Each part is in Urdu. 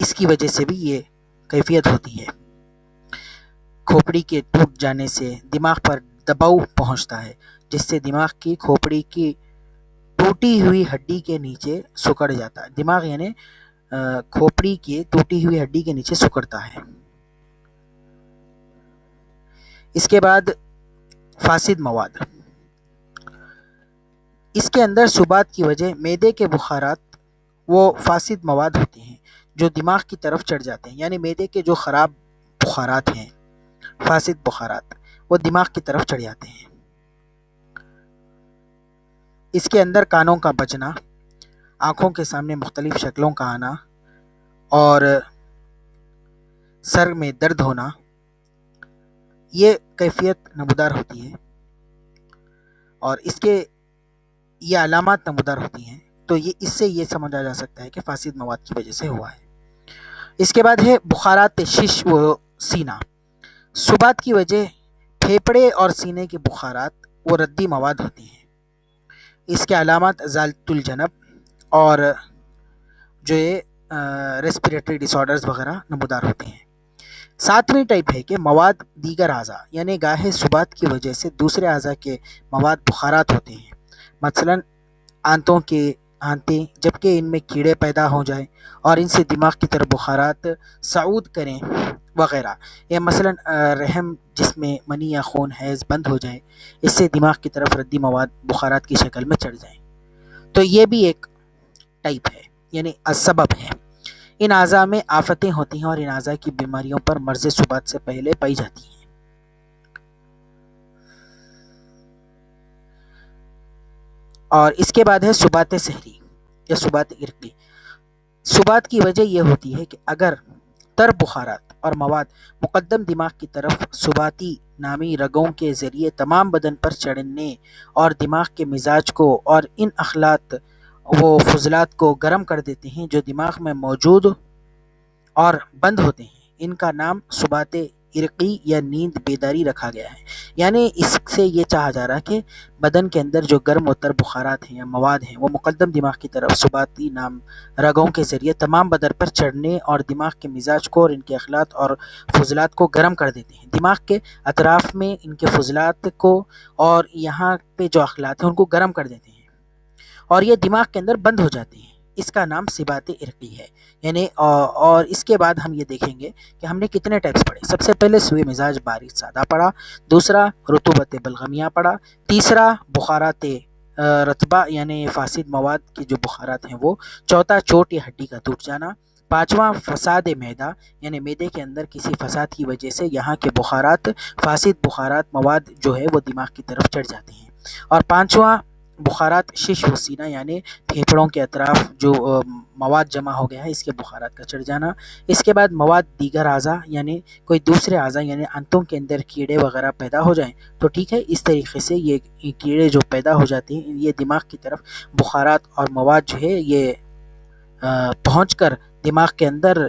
اس کی وجہ سے بھی یہ کیفیت ہوتی ہے۔ کھوپڑی کے ٹوٹ جانے سے دماغ پر دباؤ پہنچتا ہے، جس سے دماغ کی کھوپڑی کی ٹوٹی ہوئی ہڈی کے نیچے سکڑ جاتا ہے۔ دماغ یعنی کھوپڑی کی ٹوٹی ہوئی ہڈی کے نیچے سکڑتا ہے۔ اس کے بعد فاسد مواد۔ اس کے اندر سبات کی وجہ معدے کے بخارات وہ فاسد مواد ہوتے ہیں جو دماغ کی طرف چڑھ جاتے ہیں، یعنی معدے کے جو خراب بخارات ہیں، فاسد بخارات، وہ دماغ کی طرف چڑھ جاتے ہیں۔ اس کے اندر کانوں کا بجنا، آنکھوں کے سامنے مختلف شکلوں کا آنا اور سر میں درد ہونا، یہ کیفیت نمودار ہوتی ہے اور اس کے یہ علامات نمودار ہوتی ہیں۔ تو اس سے یہ سمجھا جا سکتا ہے کہ فاسد مواد کی وجہ سے ہوا ہے۔ اس کے بعد ہے بخارات شش و سینہ۔ سبات کی وجہ پھیپھڑے اور سینے کے بخارات وہ ردی مواد ہوتی ہیں۔ اس کے علامات ازالۃ الجنب اور جو یہ ریسپیریٹری ڈس آرڈرز وغیرہ نمودار ہوتے ہیں۔ ساتویں ٹائپ ہے کہ مواد دیگر اعضاء، یعنی گاہے سبات کی وجہ سے دوسرے اعضاء کے مواد بخارات ہوتے ہیں، مثلا آنتوں کے آنتیں، جبکہ ان میں کیڑے پیدا ہو جائیں اور ان سے دماغ کی طرف بخارات صعود کریں وغیرہ، یا مثلا رحم جس میں منی یا خون حیض بند ہو جائے، اس سے دماغ کی طرف ردی مواد بخارات کی شکل میں چڑھ جائیں، تو یہ بھی ایک ٹائپ ہے، یعنی السبب ہے۔ ان اعضاء میں آفتیں ہوتی ہیں اور ان اعضاء کی بیماریوں پر مرض سبات سے پہلے پائی جاتی ہیں۔ اور اس کے بعد ہے سبات سحری یا سبات عرقی۔ سبات کی وجہ یہ ہوتی ہے کہ اگر تر بخارات اور مواد مقدم دماغ کی طرف سباتی نامی رگوں کے ذریعے تمام بدن پر چڑھنے اور دماغ کے مزاج کو اور ان اخلاط وہ فضلات کو گرم کر دیتے ہیں جو دماغ میں موجود اور بند ہوتے ہیں، ان کا نام سبات عرقی یا نیند بیداری رکھا گیا ہے۔ یعنی اس سے یہ چاہا جا رہا ہے کہ بدن کے اندر جو گرم و تر بخارات ہیں یا مواد ہیں وہ مقدم دماغ کی طرف سباتی نام رگوں کے ذریعے تمام بدن پر چڑھنے اور دماغ کے مزاج کو اور ان کے اخلاط اور فضلات کو گرم کر دیتے ہیں۔ دماغ کے اطراف میں ان کے فضلات کو اور یہاں پہ جو اخلاط ہیں ان کو گرم کر دیتے ہیں اور یہ دماغ کے اندر بند ہو جاتے ہیں۔ اس کا نام سبات عرقی ہے۔ یعنی اور اس کے بعد ہم یہ دیکھیں گے کہ ہم نے کتنے ٹائپس پڑھے۔ سب سے پہلے سوئے مزاج بارش سادہ پڑھا، دوسرا رطوبت بلغمیہ پڑھا، تیسرا بخارات رطبہ یعنی فاسد مواد کے جو بخارات ہیں وہ، چوتھا چوٹ یا ہڈی کا ٹوٹ جانا، پانچواں فساد معدہ یعنی معدے کے اندر کسی فساد کی وجہ سے یہاں کے بخارات فاسد بخارات مواد جو ہے وہ دماغ کی طرف چڑھ جاتے ہیں، اور پانچواں بخارات شش و سینہ یعنی پھیپھڑوں کے اطراف جو مواد جمع ہو گیا ہے اس کے بخارات کا چڑھ جانا۔ اس کے بعد مواد دیگر اعضاء یعنی کوئی دوسرے اعضاء یعنی آنتوں کے اندر کیڑے وغیرہ پیدا ہو جائیں تو ٹھیک ہے، اس طریقے سے یہ کیڑے جو پیدا ہو جاتے ہیں یہ دماغ کی طرف بخارات اور مواد جو ہے یہ پہنچ کر دماغ کے اندر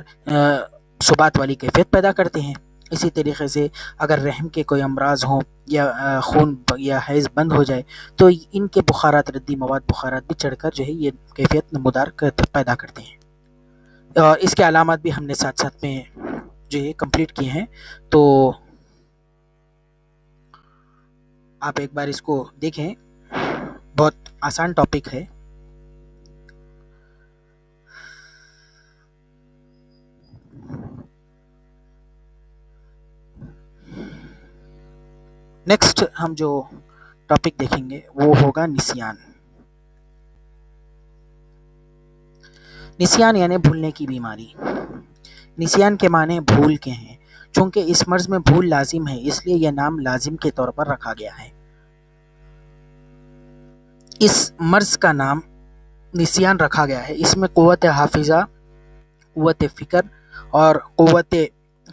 سبات والی کیفیت پیدا کرتے ہیں۔ اسی طریقے سے اگر رحم کے کوئی امراض ہوں یا خون یا حیض بند ہو جائے تو ان کے بخارات ردی مواد بخارات بھی چڑھ کر جو ہے یہ کیفیت نمودار پیدا کرتے ہیں۔ اور اس کے علامات بھی ہم نے ساتھ ساتھ میں جو ہے کمپلیٹ کیے ہیں، تو آپ ایک بار اس کو دیکھیں، بہت آسان ٹاپک ہے۔ نیکسٹ ہم جو ٹاپک دیکھیں گے وہ ہوگا نسیان۔ نسیان یعنی بھولنے کی بیماری۔ نسیان کے معنی بھول کے ہیں۔ چونکہ اس مرض میں بھول لازم ہے اس لیے یہ نام لازم کے طور پر رکھا گیا ہے۔ اس مرض کا نام نسیان رکھا گیا ہے۔ اس میں قوت حافظہ، قوت فکر اور قوت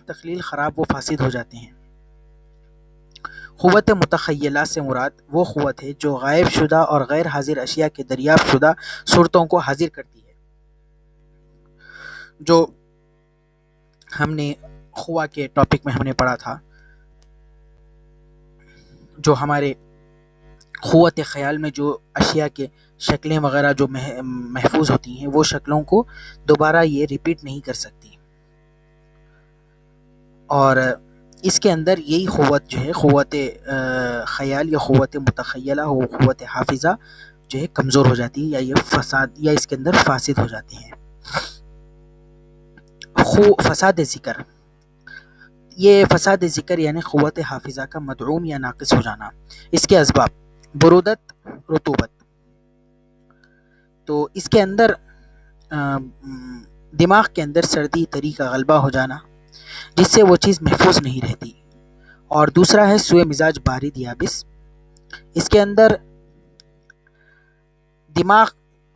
تخلیل خراب و فاسد ہو جاتے ہیں۔ قوت متخیلہ سے مراد وہ قوت ہے جو غائب شدہ اور غیر حاضر اشیاء کے دریافت شدہ صورتوں کو حاضر کرتی ہے۔ جو ہم نے خوا کے ٹاپک میں ہم نے پڑھا تھا، جو ہمارے قوت خیال میں جو اشیاء کے شکلیں وغیرہ جو محفوظ ہوتی ہیں وہ شکلوں کو دوبارہ یہ ریپیٹ نہیں کر سکتی، اور اس کے اندر یہی قوت جو ہے قوت خیال یا قوت متخیلہ و قوت حافظہ جو ہے کمزور ہو جاتی ہے، یا یہ فساد یا اس کے اندر فاسد ہو جاتی ہیں۔ فساد ذکر، یہ فساد ذکر یعنی قوت حافظہ کا مدعوم یا ناقص ہو جانا۔ اس کے اسباب: برودت، رطوبت۔ تو اس کے اندر دماغ کے اندر سردی تری کا غلبہ ہو جانا جس سے وہ چیز محفوظ نہیں رہتی، اور دوسرا ہے سوء مزاج بارد یابس۔ اس کے اندر دماغ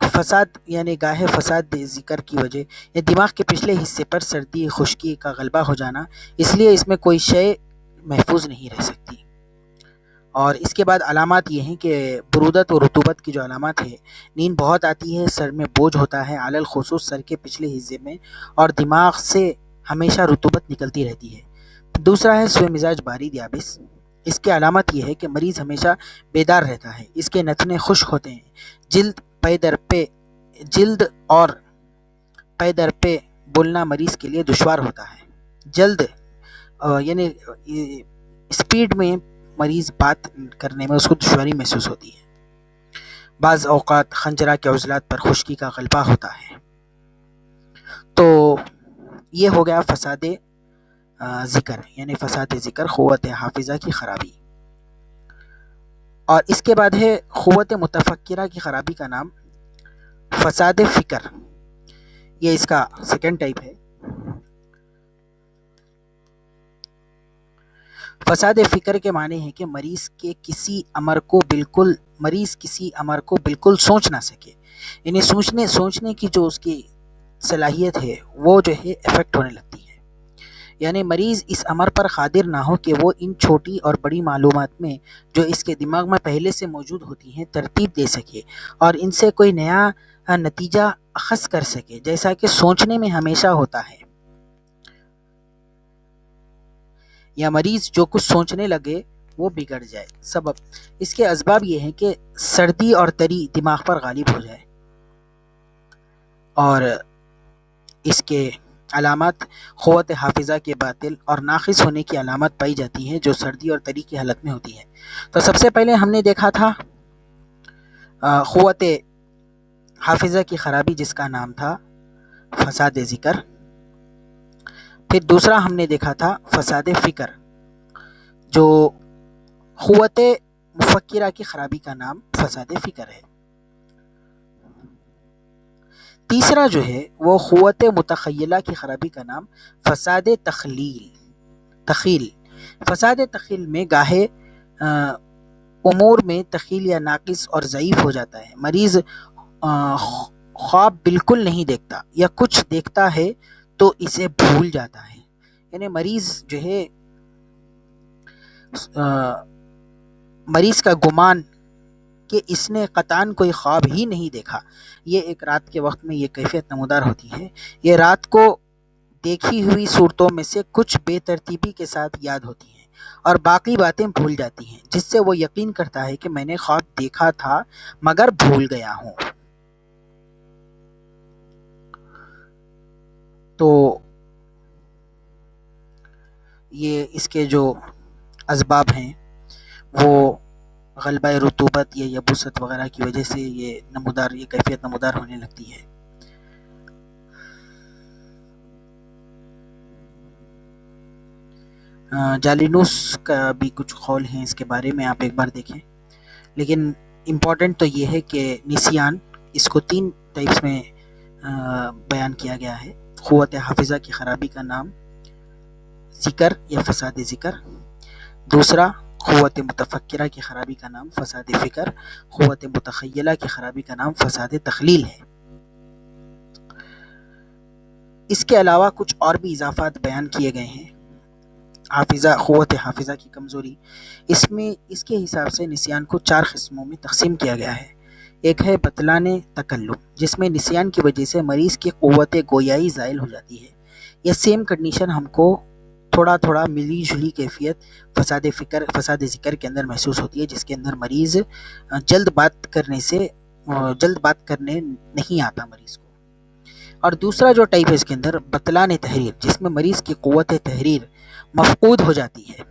فساد یعنی گاہے فساد ذکر کی وجہ یا دماغ کے پچھلے حصے پر سردی خشکی کا غلبہ ہو جانا، اس لیے اس میں کوئی شے محفوظ نہیں رہ سکتی۔ اور اس کے بعد علامات یہ ہیں کہ برودت و رطوبت کی جو علامات ہے، نیند بہت آتی ہے، سر میں بوجھ ہوتا ہے، علی الخصوص سر کے پچھلے حصے میں، اور دماغ سے ہمیشہ رطوبت نکلتی رہتی ہے۔ دوسرا ہے سوء مزاج بارد یابس۔ اس کی علامت یہ ہے کہ مریض ہمیشہ بیدار رہتا ہے، اس کے نتنے خشک ہوتے ہیں، جلد اور پے در پہ بولنا مریض کے لیے دشوار ہوتا ہے، جلد یعنی اسپیڈ میں مریض بات کرنے میں اس کو دشواری محسوس ہوتی ہے۔ بعض اوقات خنجرہ کے عضلات پر خشکی کا غلبہ ہوتا ہے۔ تو یہ ہو گیا فساد ذکر یعنی فساد ذکر، قوت حافظہ کی خرابی۔ اور اس کے بعد ہے قوت متفکرہ کی خرابی کا نام فساد فکر، یہ اس کا سیکنڈ ٹائپ ہے۔ فساد فکر کے معنی ہے کہ مریض کسی امر کو بالکل سوچ نہ سکے، یعنی سوچنے کی جو اس کی صلاحیت ہے وہ جو ہے افیکٹ ہونے لگتی ہے، یعنی مریض اس امر پر قادر نہ ہو کہ وہ ان چھوٹی اور بڑی معلومات میں جو اس کے دماغ میں پہلے سے موجود ہوتی ہیں ترتیب دے سکے اور ان سے کوئی نیا نتیجہ اخذ کر سکے، جیسا کہ سوچنے میں ہمیشہ ہوتا ہے۔ یا مریض جو کچھ سوچنے لگے وہ بگڑ جائے۔ سبب: اس کے اسباب یہ ہیں کہ سردی اور تری دماغ پر غالب ہو جائے، اور اس کے علامات قوت حافظہ کے باطل اور ناقص ہونے کی علامت پائی جاتی ہیں جو سردی اور تری کی حالت میں ہوتی ہے۔ تو سب سے پہلے ہم نے دیکھا تھا قوت حافظہ کی خرابی جس کا نام تھا فساد ذکر، پھر دوسرا ہم نے دیکھا تھا فساد فکر جو قوت مفکرہ کی خرابی کا نام فساد فکر ہے۔ تیسرا جو ہے وہ قوت متخیلہ کی خرابی کا نام فساد تخیل۔ فساد تخیل میں گاہے امور میں تخیل یا ناقص اور ضعیف ہو جاتا ہے، مریض خواب بالکل نہیں دیکھتا یا کچھ دیکھتا ہے تو اسے بھول جاتا ہے، یعنی مریض جو ہے مریض کا گمان کہ اس نے قطعاً کوئی خواب ہی نہیں دیکھا، یہ ایک رات کے وقت میں یہ کیفیت نمودار ہوتی ہے۔ یہ رات کو دیکھی ہوئی صورتوں میں سے کچھ بے ترتیبی کے ساتھ یاد ہوتی ہیں اور باقی باتیں بھول جاتی ہیں، جس سے وہ یقین کرتا ہے کہ میں نے خواب دیکھا تھا مگر بھول گیا ہوں۔ تو یہ اس کے جو اسباب ہیں وہ غلبہ رطوبت یا یبوست وغیرہ کی وجہ سے یہ کیفیت نمودار ہونے لگتی ہے۔ جالینوس کا بھی کچھ قول ہیں اس کے بارے میں، آپ ایک بار دیکھیں، لیکن امپورٹنٹ تو یہ ہے کہ نسیان اس کو 3 ٹائپس میں بیان کیا گیا ہے۔ قوت حافظہ کی خرابی کا نام ذکر یا فساد ذکر، دوسرا قوت متفکرہ کی خرابی کا نام فساد فکر، قوت متخیلہ کی خرابی کا نام فساد تخلیل ہے۔ اس کے علاوہ کچھ اور بھی اضافات بیان کیے گئے ہیں۔ قوت حافظہ کی کمزوری، اس کے حساب سے نسیان کو 4 قسموں میں تقسیم کیا گیا ہے۔ ایک ہے بطلان تکلم، جس میں نسیان کی وجہ سے مریض کی قوت گویائی زائل ہو جاتی ہے۔ یہ سیم کنڈیشن ہم کو تھوڑا تھوڑا ملی جلی کیفیت فساد ذکر کے اندر محسوس ہوتی ہے، جس کے اندر مریض جلد بات کرنے نہیں آتا مریض کو۔ اور دوسرا جو ٹائپ ہے اس کے اندر بطلان تحریر، جس میں مریض کی قوت تحریر مفقود ہو جاتی ہے۔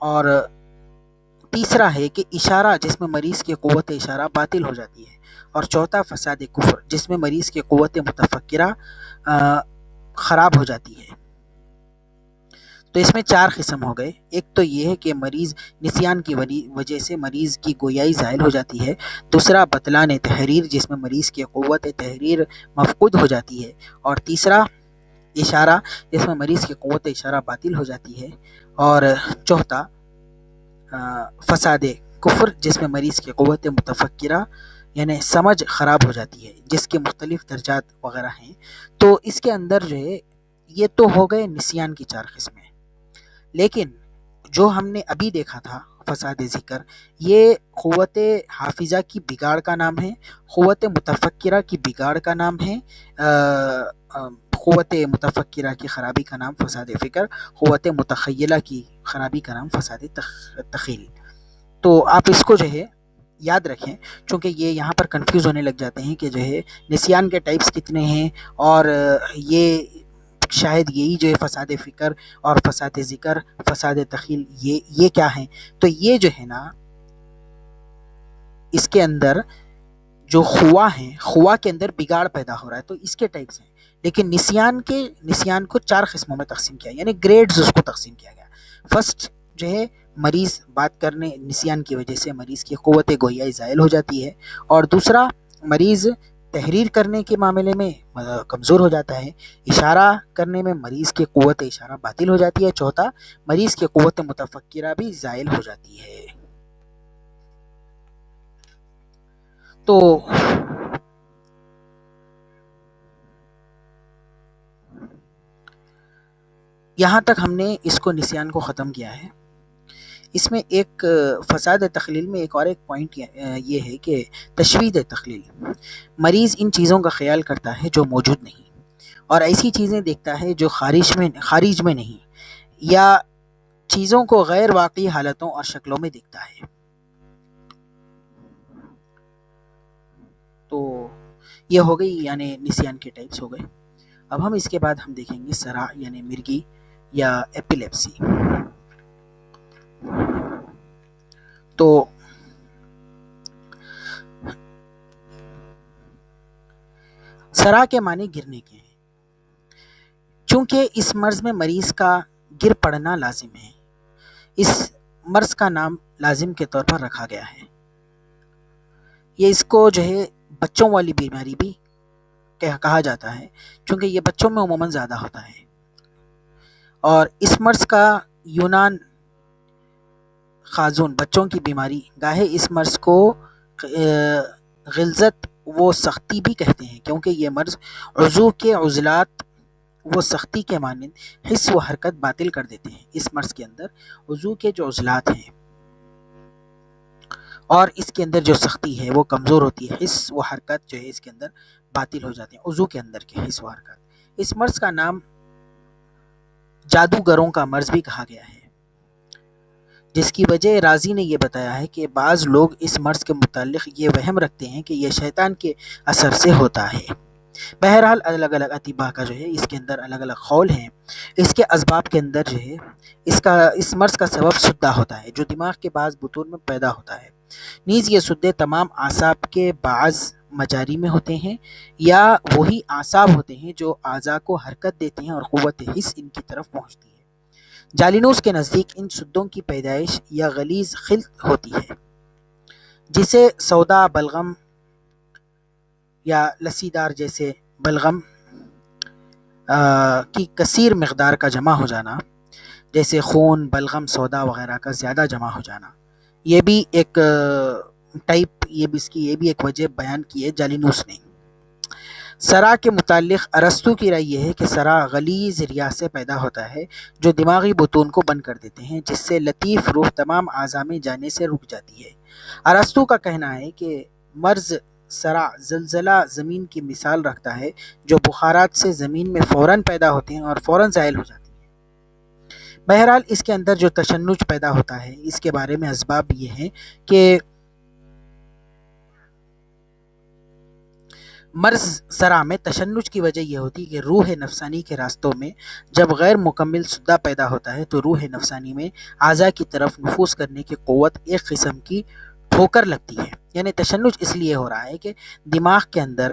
اور تیسرا ہے کہ اشارہ، جس میں مریض کی قوت اشارہ باطل ہو جاتی ہے۔ اور چوتھا فساد کفر، جس میں مریض کی قوت متفکرہ خراب ہو جاتی ہے۔ تو اس میں 4 قسم ہو گئے۔ ایک تو یہ ہے کہ مریض نسیان کی وجہ سے مریض کی گویائی زائل ہو جاتی ہے۔ دوسرا بطلان تحریر، جس میں مریض کی قوت تحریر مفقود ہو جاتی ہے۔ اور تیسرا اشارہ، جس میں مریض کی قوت اشارہ باطل ہو جاتی ہے۔ اور چوتھا فساد کفر، جس میں مریض کی قوت متفکرہ یعنی سمجھ خراب ہو جاتی ہے، جس کے مختلف درجات وغیرہ ہیں۔ تو اس کے اندر جو ہے یہ تو ہو گئے نسیان کی 4 قسمیں، لیکن جو ہم نے ابھی دیکھا تھا فساد ذکر، یہ قوت حافظہ کی بگاڑ کا نام ہے، قوت متفکرہ کی بگاڑ کا نام ہے، قوت متفکرہ کی خرابی کا نام فساد فکر، قوت متخیلہ کی خرابی کا نام فساد تخیل۔ تو آپ اس کو جو ہے یاد رکھیں، چونکہ یہ یہاں پر کنفیوز ہونے لگ جاتے ہیں کہ جو ہے نسیان کے ٹائپس کتنے ہیں، اور یہ شاید یہی جو ہے فساد فکر اور فساد ذکر، فساد تخیل، یہ کیا ہیں؟ تو یہ جو ہے نا، اس کے اندر جو خوا ہیں، خوا کے اندر بگاڑ پیدا ہو رہا ہے، تو اس کے ٹائپس ہیں۔ لیکن نسیان کو 4 قسموں میں تقسیم کیا، یعنی گریڈز اس کو تقسیم کیا گیا۔ فرسٹ جو ہے مریض بات کرنے، نسیان کی وجہ سے مریض کی قوت گویائی زائل ہو جاتی ہے۔ اور دوسرا، مریض تحریر کرنے کے معاملے میں کمزور ہو جاتا ہے۔ اشارہ کرنے میں مریض کی قوت اشارہ باطل ہو جاتی ہے۔ چوتھا، مریض کی قوت متفکرہ بھی زائل ہو جاتی ہے۔ تو یہاں تک ہم نے اس کو نسیان کو ختم کیا ہے۔ اس میں ایک فساد تخلیل میں ایک پوائنٹ یہ ہے کہ تشوید تخلیل، مریض ان چیزوں کا خیال کرتا ہے جو موجود نہیں، اور ایسی چیزیں دیکھتا ہے جو خارج میں نہیں، یا چیزوں کو غیر واقعی حالتوں اور شکلوں میں دیکھتا ہے۔ تو یہ ہو گئی یعنی نسیان کے ٹائپس ہو گئے۔ اب ہم اس کے بعد ہم دیکھیں گے صرع یعنی مرگی یا ایپیلیپسی۔ تو صرع کے معنی گرنے کے ہیں، چونکہ اس مرض میں مریض کا گر پڑنا لازم ہے، اس مرض کا نام لازم کے طور پر رکھا گیا ہے۔ یہ اس کو جو ہے بچوں والی بیماری بھی کہا جاتا ہے، چونکہ یہ بچوں میں عموماً زیادہ ہوتا ہے۔ اور اس مرض کا یونان خازون، بچوں کی بیماری، گاہے اس مرض کو غلظت و سختی بھی کہتے ہیں، کیونکہ یہ مرض عضو کے عضلات و سختی کے مانند حس و حرکت باطل کر دیتے ہیں۔ اس مرض کے اندر عضو کے جو عضلات ہیں اور اس کے اندر جو سختی ہے وہ کمزور ہوتی ہے، حس و حرکت جو ہے اس کے اندر باطل ہو جاتے ہیں، عضو کے اندر کے حس و حرکت۔ اس مرض کا نام جادوگروں کا مرض بھی کہا گیا ہے، جس کی وجہ رازی نے یہ بتایا ہے کہ بعض لوگ اس مرض کے متعلق یہ وہم رکھتے ہیں کہ یہ شیطان کے اثر سے ہوتا ہے۔ بہرحال الگ الگ اطباء کا جو ہے اس کے اندر الگ الگ قول ہیں۔ اس کے اسباب کے اندر جو ہے اس مرض کا سبب سدہ ہوتا ہے، جو دماغ کے بعض بطون میں پیدا ہوتا ہے۔ نیز یہ سدے تمام اعصاب کے بعض مجاری میں ہوتے ہیں، یا وہی اعصاب ہوتے ہیں جو اعضاء کو حرکت دیتے ہیں اور قوت حس ان کی طرف پہنچتی ہے۔ جالینوس کے نزدیک ان سدوں کی پیدائش یا غلیظ خلط ہوتی ہے، جسے سودا بلغم یا لسیدار جیسے بلغم کی کثیر مقدار کا جمع ہو جانا، جیسے خون، بلغم، سودا وغیرہ کا زیادہ جمع ہو جانا، یہ بھی ایک ٹائپ، یہ بھی ایک وجہ بیان کی ہے جالینوس نے۔ صرع کے متعلق ارسطو کی رائے یہ ہے کہ صرع غلیظ ریاء سے پیدا ہوتا ہے جو دماغی بطون کو بند کر دیتے ہیں، جس سے لطیف روح تمام اعضاء میں جانے سے رک جاتی ہے۔ ارسطو کا کہنا ہے کہ مرض سرا زلزلہ زمین کی مثال رکھتا ہے جو بخارات سے زمین میں فوراً پیدا ہوتے ہیں اور فوراً زائل ہو جاتے ہیں۔ بہرحال اس کے اندر جو تشنج پیدا ہوتا ہے اس کے بارے میں اسباب یہ ہیں کہ مرز سرا میں تشنج کی وجہ یہ ہوتی ہے کہ روح نفسانی کے راستوں میں جب غیر مکمل سدہ پیدا ہوتا ہے تو روح نفسانی میں اعضاء کی طرف نفوذ کرنے کی قوت ایک قسم کی ٹھوکر لگتی ہے۔ یعنی تشنج اس لیے ہو رہا ہے کہ دماغ کے اندر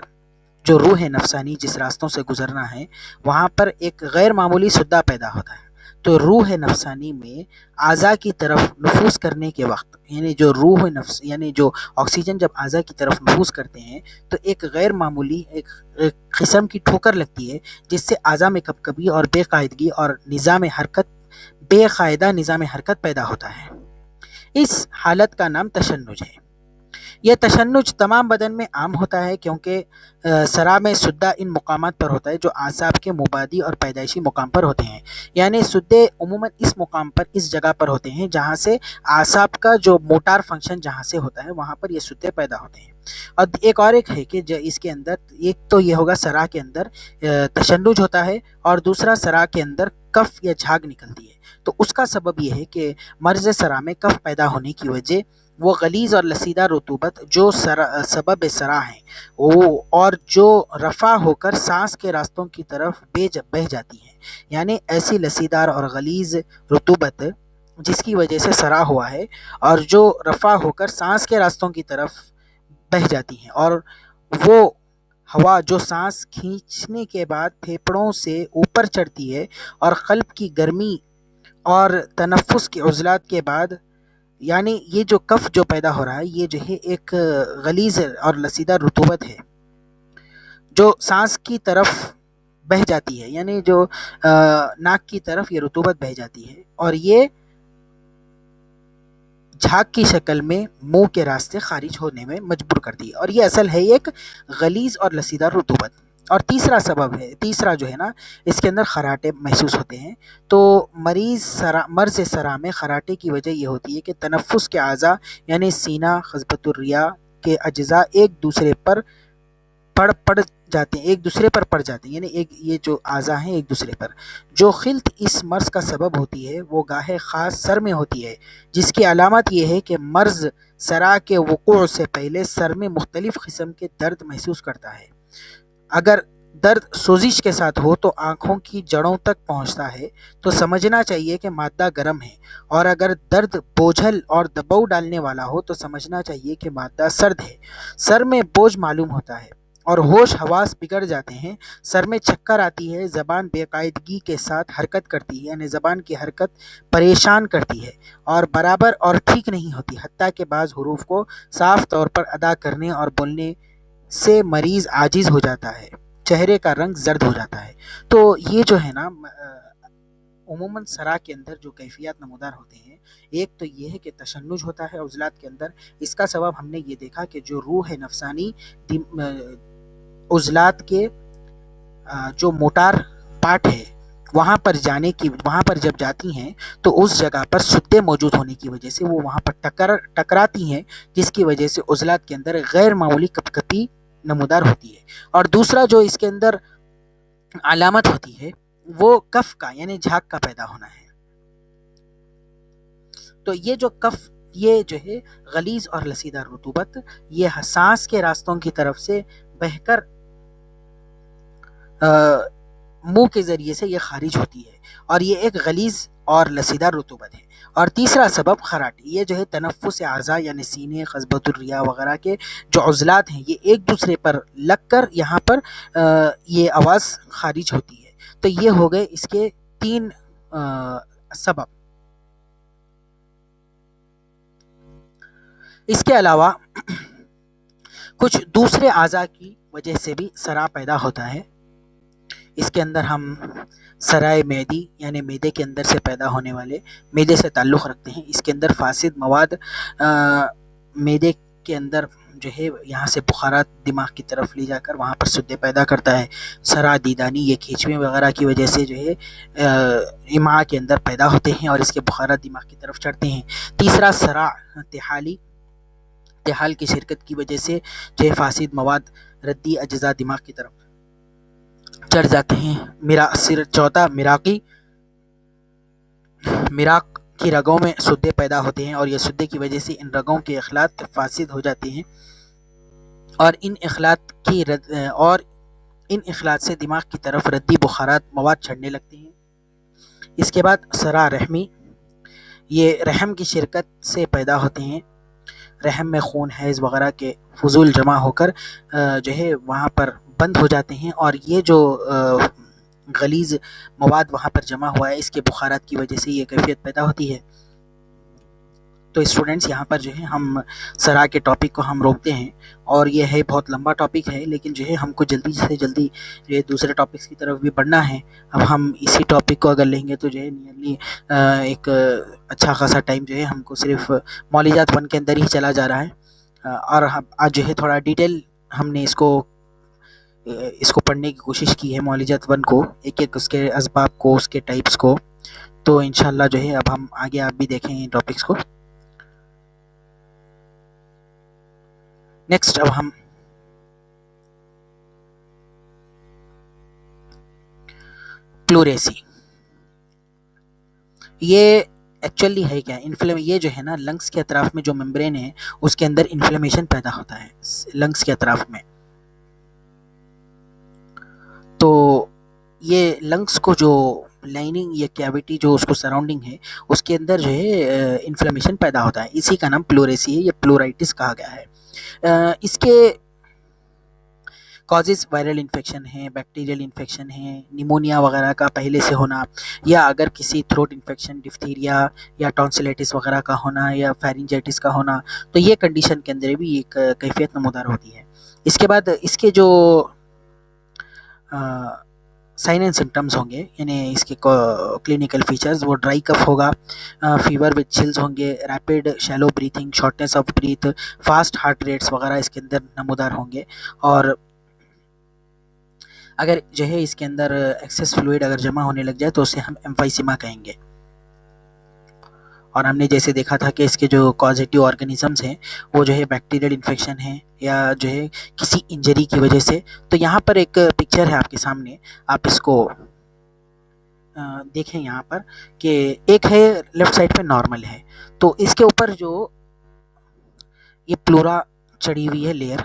جو روح نفسانی جس راستوں سے گزرنا ہے وہاں پر ایک غیر معمولی سدہ پیدا ہوتا ہے، تو روح نفسانی میں اعضاء کی طرف نفوذ کرنے کے وقت یعنی جو روح نفس یعنی جو آکسیجن جب اعضاء کی طرف نفوذ کرتے ہیں تو ایک غیر معمولی ایک قسم کی ٹھوکر لگتی ہے جس سے اعضاء میں کبکبی اور بے قاعدگی اور بے قاعدہ نظام حرکت پیدا ہوتا ہے۔ اس حالت کا نام تشنج ہے۔ یہ تشنج تمام بدن میں عام ہوتا ہے کیونکہ سرا میں سدہ ان مقامات پر ہوتا ہے جو اعصاب کے مبادی اور پیدائشی مقام پر ہوتے ہیں۔ یعنی سدے عموماً اس مقام پر اس جگہ پر ہوتے ہیں جہاں سے اعصاب کا جو موٹار فنکشن جہاں سے ہوتا ہے وہاں پر یہ سدے پیدا ہوتے ہیں۔ اور ایک ہے کہ اس کے اندر ایک تو یہ ہوگا سرا کے اندر تشنج ہوتا ہے اور دوسرا سرا کے اندر کف یا جھاگ نکلتی ہے۔ تو اس کا سبب یہ ہے کہ مرض سرا میں کف پیدا ہونے کی وجہ وہ غلیظ اور لسیدہ رطوبت جو سبب سرا ہیں اور جو رفع ہو کر سانس کے راستوں کی طرف بہہ جاتی ہیں، یعنی ایسی لسیدار اور غلیظ رطوبت جس کی وجہ سے سرا ہوا ہے اور جو رفع ہو کر سانس کے راستوں کی طرف بہہ جاتی ہیں، اور وہ ہوا جو سانس کھینچنے کے بعد پھیپھڑوں سے اوپر چڑھتی ہے اور قلب کی گرمی اور تنفس کے عضلات کے بعد، یعنی یہ جو کف جو پیدا ہو رہا ہے یہ جو ہے ایک غلیظ اور لسیدہ رطوبت ہے جو سانس کی طرف بہہ جاتی ہے، یعنی جو ناک کی طرف یہ رطوبت بہہ جاتی ہے اور یہ جھاگ کی شکل میں منہ کے راستے خارج ہونے میں مجبور کرتی ہے، اور یہ اصل ہے ایک غلیظ اور لسیدہ رطوبت۔ اور تیسرا جو ہے نا اس کے اندر خراٹے محسوس ہوتے ہیں۔ تو مرض سرا میں خراٹے کی وجہ یہ ہوتی ہے کہ تنفس کے اعضاء یعنی سینہ قصبۃ الرئہ کے اجزاء ایک دوسرے پر پڑ جاتے ہیں، یعنی یہ جو اعضاء ہیں ایک دوسرے پر، جو خلط اس مرض کا سبب ہوتی ہے وہ گاہ خاص سر میں ہوتی ہے، جس کی علامت یہ ہے کہ مرض سرا کے وقوع سے پہلے سر میں مختلف قسم کے درد محسوس کرتا ہے۔ اگر درد سوزش کے ساتھ ہو تو آنکھوں کی جڑوں تک پہنچتا ہے تو سمجھنا چاہیے کہ مادہ گرم ہے، اور اگر درد بوجھل اور دباؤ ڈالنے والا ہو تو سمجھنا چاہیے کہ مادہ سرد ہے۔ سر میں بوجھ معلوم ہوتا ہے اور ہوش حواس بگڑ جاتے ہیں، سر میں چکر آتی ہے، زبان بے قاعدگی کے ساتھ حرکت کرتی ہے، یعنی زبان کی حرکت پریشان کرتی ہے اور برابر اور ٹھیک نہیں ہوتی، حتیٰ کہ بعض حروف کو صاف طور پر ادا کرنے اور بولنے سے مریض عاجز ہو جاتا ہے، چہرے کا رنگ زرد ہو جاتا ہے۔ تو یہ جو ہے نا عموماً سرا کے اندر جو کیفیات نمودار ہوتے ہیں، ایک تو یہ ہے کہ تشنج ہوتا ہے عضلات کے اندر۔ اس کا سبب ہم نے یہ دیکھا کہ جو روح نفسانی عضلات کے جو موٹار پارٹ ہے وہاں پر جب جاتی ہیں تو اس جگہ پر سدے موجود ہونے کی وجہ سے وہ وہاں پر ٹکراتی ہیں، جس کی وجہ سے عضلات کے اندر غیر معمولی کپکپی نمودار ہوتی ہے۔ اور دوسرا جو اس کے اندر علامت ہوتی ہے وہ کف کا یعنی جھاگ کا پیدا ہونا ہے۔ تو یہ جو ہے غلیظ اور لسیدہ رطوبت یہ سانس کے راستوں کی طرف سے بہہ کر منہ کے ذریعے سے یہ خارج ہوتی ہے، اور یہ ایک غلیظ اور لسیدہ رطوبت ہے۔ اور تیسرا سبب خراٹے، یہ جو ہے تنفس اعضاء یعنی سینے قصبۃ الرئہ وغیرہ کے جو عضلات ہیں یہ ایک دوسرے پر لگ کر یہاں پر یہ آواز خارج ہوتی ہے۔ تو یہ ہو گئے اس کے 3 سبب۔ اس کے علاوہ کچھ دوسرے اعضاء کی وجہ سے بھی سرا پیدا ہوتا ہے۔ اس کے اندر ہم سرائے معدی یعنی معدے کے اندر سے پیدا ہونے والے، معدے سے تعلق رکھتے ہیں، اس کے اندر فاسد مواد معدے کے اندر جو ہے یہاں سے بخارات دماغ کی طرف لے جا کر وہاں پر سدے پیدا کرتا ہے۔ سرا دیدانی یہ کھینچویں وغیرہ کی وجہ سے جو ہے امعاء کے اندر پیدا ہوتے ہیں اور اس کے بخارات دماغ کی طرف چڑھتے ہیں۔ تیسرا سرا التحال کی شرکت کی وجہ سے جو ہے فاسد مواد ردی اجزاء دماغ کی طرف چڑھ جاتے ہیں۔ چوتھا، مراق کی رگوں میں سدے پیدا ہوتے ہیں اور یہ سدے کی وجہ سے ان رگوں کے اخلاط فاسد ہو جاتے ہیں اور ان اخلاط سے دماغ کی طرف ردی بخارات مواد چڑھنے لگتے ہیں۔ اس کے بعد سرا رحمی، یہ رحم کی شرکت سے پیدا ہوتے ہیں۔ رحم میں خون، حیض وغیرہ کے فضول جمع ہو کر جو ہے وہاں پر بند ہو جاتے ہیں اور یہ جو غلیظ مواد وہاں پر جمع ہوا ہے اس کے بخارات کی وجہ سے یہ کیفیت پیدا ہوتی ہے۔ تو اسٹوڈنٹس یہاں پر جو ہے ہم سرا کے ٹاپک کو ہم روکتے ہیں اور یہ ہے بہت لمبا ٹاپک ہے، لیکن جو ہے ہم کو جلدی سے جلدی جو ہے دوسرے ٹاپکس کی طرف بھی بڑھنا ہے۔ اب ہم اسی ٹاپک کو اگر لیں گے تو جو ہے نیئرلی ایک اچھا خاصا ٹائم جو ہے ہم کو صرف مولجات 1 کے اندر ہی چلا جا رہا ہے اور آج جو ہے تھوڑا ڈیٹیل ہم نے اس کو پڑھنے کی کوشش کی ہے، مولجات 1 کو، ایک ایک اس کے اسباب کو، اس کے ٹائپس کو۔ تو انشاءاللہ جو ہے اب ہم آگے آپ بھی دیکھیں ان ٹاپکس کو۔ نیکسٹ اب ہم پلوریسی، یہ ایکچولی ہے کیا؟ یہ جو ہے نا لنگس کے اطراف میں جو ممبرین ہے اس کے اندر انفلیمیشن پیدا ہوتا ہے لنگس کے اطراف میں۔ تو یہ لنگس کو جو لائننگ یا کیویٹی جو اس کو سراؤنڈنگ ہے اس کے اندر جو ہے انفلیمیشن پیدا ہوتا ہے، اسی کا نام پلوریسی ہے، یہ پلورائٹس کہا گیا ہے۔ اس کے کازز وائرل انفیکشن ہیں، بیکٹیریل انفیکشن ہیں، نیمونیا وغیرہ کا پہلے سے ہونا، یا اگر کسی تھروٹ انفیکشن، ڈفتیریا یا ٹونسلائٹس وغیرہ کا ہونا یا فیرنجائٹس کا ہونا، تو یہ کنڈیشن کے اندر بھی ایک کیفیت نمودار ہوتی ہے۔ اس کے بعد اس کے جو سائن اینڈ سمٹمز ہوں گے، یعنی اس کے کلینکل فیچرز، وہ ڈرائی کف ہوگا، فیور وتھ چلز ہوں گے، rapid shallow breathing, shortness of breath, fast heart rates وغیرہ اس کے اندر نمودار ہوں گے۔ اور اگر جو ہے اس کے اندر ایکسیس فلوئڈ اگر جمع ہونے لگ جائے تو اسے ہم ایمفائسیما کہیں گے۔ اور ہم نے جیسے دیکھا تھا کہ اس کے جو کازیٹیو آرگنزمز ہیں وہ جو ہے بیکٹیریل انفیکشن ہیں یا جو ہے کسی انجری کی وجہ سے۔ تو یہاں پر ایک پکچر ہے آپ کے سامنے، آپ اس کو دیکھیں یہاں پر کہ ایک ہے لیفٹ سائڈ پہ نارمل ہے، تو اس کے اوپر جو یہ پلورا چڑھی ہوئی ہے لیئر،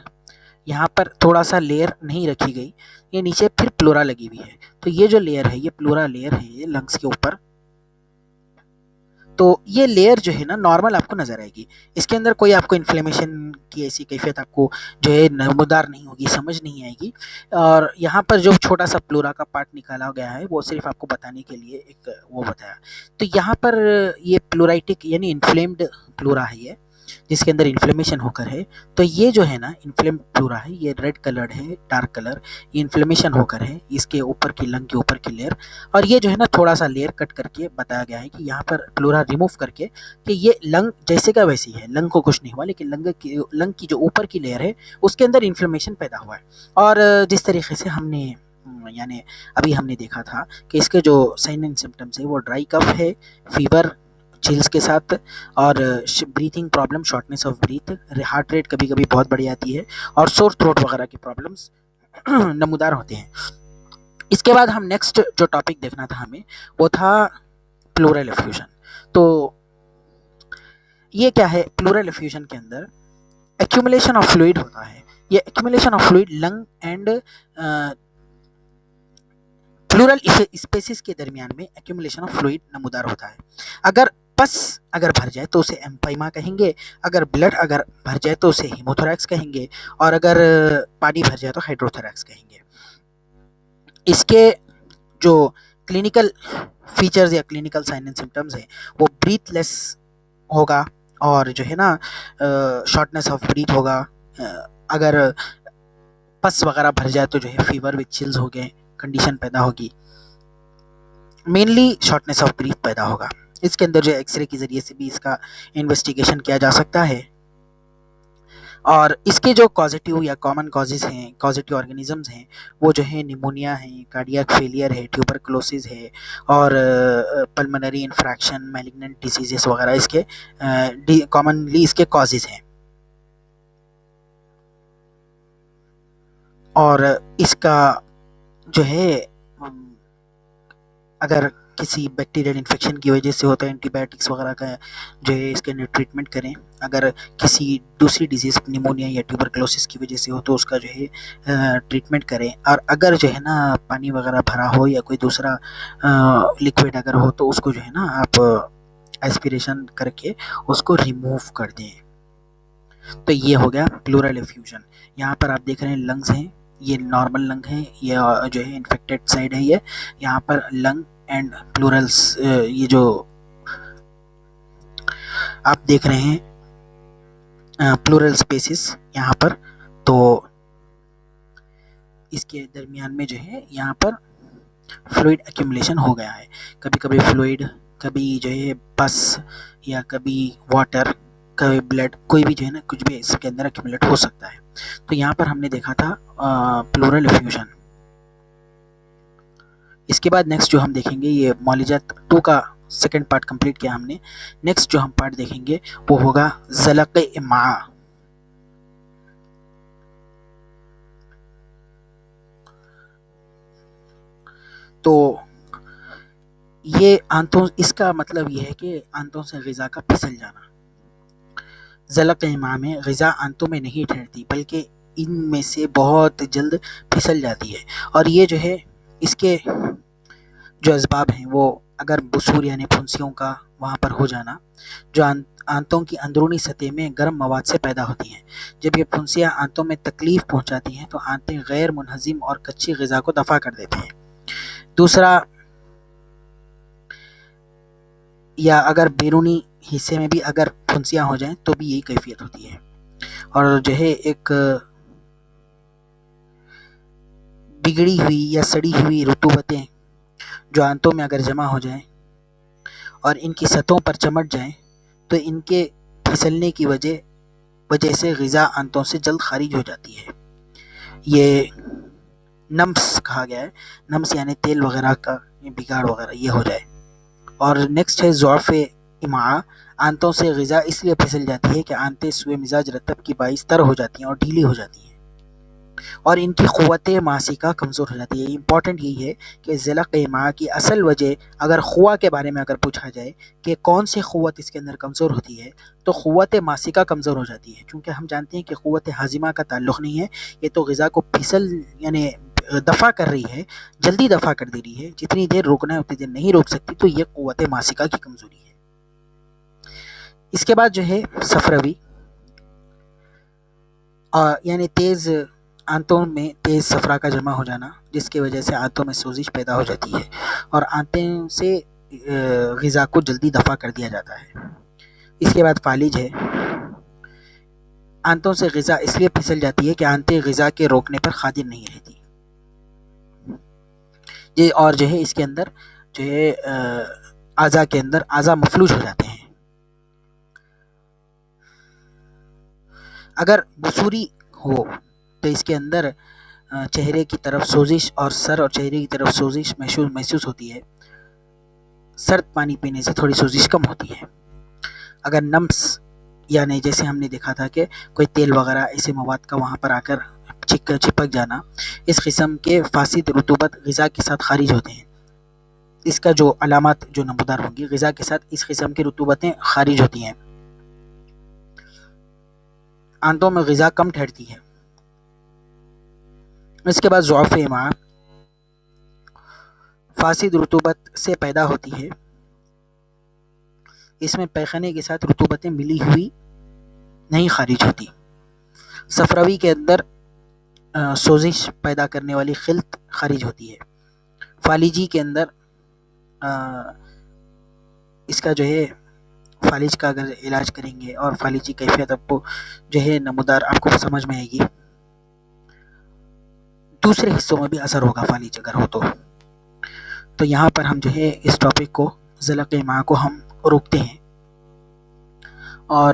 یہاں پر تھوڑا سا لیئر نہیں رکھی گئی، یہ نیچے پھر پلورا لگی ہوئی ہے۔ تو یہ جو لیئر ہے یہ پلورا لیئر ہے، یہ لنگس کے اوپر۔ تو یہ لیئر جو ہے نا نارمل آپ کو نظر آئے گی، اس کے اندر کوئی آپ کو انفلیمیشن کی ایسی کیفیت آپ کو جو ہے نمودار نہیں ہوگی، سمجھ نہیں آئے گی۔ اور یہاں پر جو چھوٹا سا پلورا کا پارٹ نکالا گیا ہے وہ صرف آپ کو بتانے کے لیے ایک وہ بتایا۔ تو یہاں پر یہ پلورائٹک یعنی انفلیمڈ پلورا ہے یہ، جس کے اندر انفلیمیشن ہو کر ہے۔ تو یہ جو ہے نا انفلیمڈ پلورا ہے، یہ ریڈ کلرڈ ہے، ڈارک کلر، یہ انفلیمیشن ہو کر ہے اس کے اوپر کی لنگ کے اوپر کی لیئر۔ اور یہ جو ہے نا تھوڑا سا لیئر کٹ کر کے بتایا گیا ہے کہ یہاں پر پلورا ریموو کر کے کہ یہ لنگ جیسے کا ویسی ہے، لنگ کو کچھ نہیں ہوا، لیکن لنگ کی جو اوپر کی لیئر ہے اس کے اندر انفلیمیشن پیدا ہوا ہے۔ اور جس طریقے سے ہم نے یعنی ابھی ہم نے دیکھا تھا کہ اس کے جو سائن اینڈ سمٹمز ہے وہ ڈرائی کف ہے، فیور چلز کے ساتھ، اور breathing problem, shortness of breath, heart rate کبھی کبھی بہت بڑھ جاتی ہے، اور سور تھروٹ وغیرہ کی پرابلمز نمودار ہوتے ہیں۔ اس کے بعد ہم نیکسٹ جو ٹاپک دیکھنا تھا ہمیں وہ تھا پلورل ایفیوژن۔ تو یہ کیا ہے؟ پلورل ایفیوژن کے اندر ایکیومولیشن آف فلوئڈ ہوتا ہے۔ یہ accumulation of fluid lung and pleural spaces کے درمیان میں ایکیومولیشن آف فلوئڈ نمودار ہوتا ہے۔ اگر پس اگر بھر جائے تو اسے ایمفائما کہیں گے، اگر بلڈ اگر بھر جائے تو اسے ہیموتھوریکس کہیں گے، اور اگر پانی بھر جائے تو ہائیڈروتھوریکس کہیں گے۔ اس کے جو کلینکل فیچرز یا کلینکل سائن اینڈ سمٹمز ہیں وہ بریتھ لیس ہوگا، اور جو ہے نا شارٹنیس آف بریتھ ہوگا، اگر پس وغیرہ بھر جائے تو جو ہے فیور وتھ چلز ہو گئے کنڈیشن پیدا ہوگی، مینلی شارٹنیس آف بریتھ پیدا ہوگا۔ اس کے اندر جو ایکس رے کے ذریعے سے بھی اس کا انویسٹیگیشن کیا جا سکتا ہے۔ اور اس کے جو کازیٹیو یا کامن کازز ہیں، کازیٹیو آرگنزمز ہیں، وہ جو ہے نیمونیا ہے، کارڈیاک فیلئر ہے، ٹیوبرکلوسز ہے، اور پلمنری انفریکشن، میلیگننٹ ڈیزیزز وغیرہ اس کے کامنلی اس کے کازز ہیں۔ اور اس کا جو ہے اگر کسی بیکٹیریل انفیکشن کی وجہ سے ہوتا ہے اینٹی بائیوٹکس وغیرہ کا جو ہے اس کے اندر ٹریٹمنٹ کریں. اگر کسی دوسری ڈیزیز نمونیا یا ٹیوبرکلوسس کی وجہ سے ہو تو اس کا جو ہے ٹریٹمنٹ کریں. اور اگر جو ہے نا پانی وغیرہ بھرا ہو یا کوئی دوسرا لکوڈ اگر ہو تو اس کو جو ہے نا آپ ایسپریشن کر کے اس کو ریموو کر دیں. تو یہ ہو گیا پلورل ایفیوژن. یہاں پر آپ دیکھ رہے ہیں لنگز ہیں، یہ نارمل لنگ ہیں، یہ جو ہے انفیکٹڈ سائڈ ہے. یہ یہاں پر لنگ اینڈ پلورلس، یہ جو آپ دیکھ رہے ہیں پلورل سپیسز یہاں پر، تو اس کے درمیان میں جو ہے یہاں پر فلوئڈ ایکیومولیشن ہو گیا ہے. کبھی کبھی فلوئڈ، کبھی جو ہے پس یا کبھی واٹر، کبھی بلڈ، کوئی بھی جو ہے نا کچھ بھی اس کے اندر ایکیومولیٹ ہو سکتا ہے. تو یہاں پر ہم نے دیکھا تھا پلورل ایفیوژن. اس کے بعد نیکسٹ جو ہم دیکھیں گے، یہ معالجہ 2 کا سیکنڈ پارٹ کمپلیٹ کیا ہم نے. نیکسٹ جو ہم پارٹ دیکھیں گے وہ ہوگا زلق امعاء. تو یہ آنتوں، اس کا مطلب یہ ہے کہ آنتوں سے غذا کا پھسل جانا. زلق امعاء میں غذا آنتوں میں نہیں ٹھہرتی بلکہ ان میں سے بہت جلد پھسل جاتی ہے. اور یہ جو ہے اس کے جو اسباب ہیں وہ اگر بثور یعنی پھنسیوں کا وہاں پر ہو جانا، جو آنتوں کی اندرونی سطح میں گرم مواد سے پیدا ہوتی ہیں. جب یہ پھنسیاں آنتوں میں تکلیف پہنچاتی ہیں تو آنتیں غیر منہضم اور کچی غذا کو دفع کر دیتے ہیں. دوسرا، یا اگر بیرونی حصے میں بھی اگر پھنسیاں ہو جائیں تو بھی یہی کیفیت ہوتی ہے. اور جو ہے ایک بگڑی ہوئی یا سڑی ہوئی رطوبتیں جو آنتوں میں اگر جمع ہو جائیں اور ان کی سطحوں پر چمٹ جائیں تو ان کے پھسلنے کی وجہ سے غذا آنتوں سے جلد خارج ہو جاتی ہے. یہ نمس کہا گیا ہے. نمس یعنی تیل وغیرہ کا بگاڑ وغیرہ یہ ہو جائے. اور نیکسٹ ہے ضعف امعاء. آنتوں سے غذا اس لیے پھسل جاتی ہے کہ آنتیں سوء مزاج رطب کی باعث تر ہو جاتی ہیں اور ڈھیلی ہو جاتی ہیں اور ان کی قوت ماسکہ کمزور ہو جاتی ہے. امپورٹنٹ یہی ہے کہ زلق امعاء کی اصل وجہ اگر خوا کے بارے میں اگر پوچھا جائے کہ کون سی قوت اس کے اندر کمزور ہوتی ہے تو قوت ماسکہ کمزور ہو جاتی ہے. کیونکہ ہم جانتے ہیں کہ قوت ہاضمہ کا تعلق نہیں ہے، یہ تو غذا کو پھسل یعنی دفع کر رہی ہے، جلدی دفع کر دے رہی ہے. جتنی دیر روکنا ہے اتنی دیر نہیں روک سکتی، تو یہ قوت ماسکہ کی کمزوری ہے. اس کے بعد جو ہے صفراوی، یعنی تیز آنتوں میں تیز صفرا کا جمع ہو جانا جس کی وجہ سے آنتوں میں سوزش پیدا ہو جاتی ہے اور آنتوں سے غذا کو جلدی دفع کر دیا جاتا ہے. اس کے بعد فالج ہے. آنتوں سے غذا اس لیے پھسل جاتی ہے کہ آنتیں غذا کے روکنے پر قادر نہیں رہتی. یہ اور جو ہے اس کے اندر جو ہے اعضاء کے اندر اعضاء مفلوج ہو جاتے ہیں. اگر بثوری ہو تو اس کے اندر چہرے کی طرف سوزش اور سر اور چہرے کی طرف سوزش محسوس ہوتی ہے. سرد پانی پینے سے تھوڑی سوزش کم ہوتی ہے. اگر نمس یعنی جیسے ہم نے دیکھا تھا کہ کوئی تیل وغیرہ ایسے مواد کا وہاں پر آ کر چپک جانا، اس قسم کے فاسد رطوبت غذا کے ساتھ خارج ہوتے ہیں. اس کا جو علامات جو نمودار ہوں گی، غذا کے ساتھ اس قسم کی رطوبتیں خارج ہوتی ہیں. آنتوں میں غذا کم ٹھہرتی ہے. اس کے بعد ضعف امعاء فاسد رطوبت سے پیدا ہوتی ہے. اس میں پیخانے کے ساتھ رطوبتیں ملی ہوئی نہیں خارج ہوتی. صفراوی کے اندر سوزش پیدا کرنے والی خلط خارج ہوتی ہے. فالجی کے اندر اس کا جو ہے فالج کا اگر علاج کریں گے اور فالجی کیفیت آپ کو جو ہے نمودار آپ کو سمجھ میں آئے گی. دوسرے حصوں میں بھی اثر ہوگا فالج اگر ہو تو یہاں پر ہم جو ہے اس ٹاپک کو زلق امعاء کو ہم روکتے ہیں. اور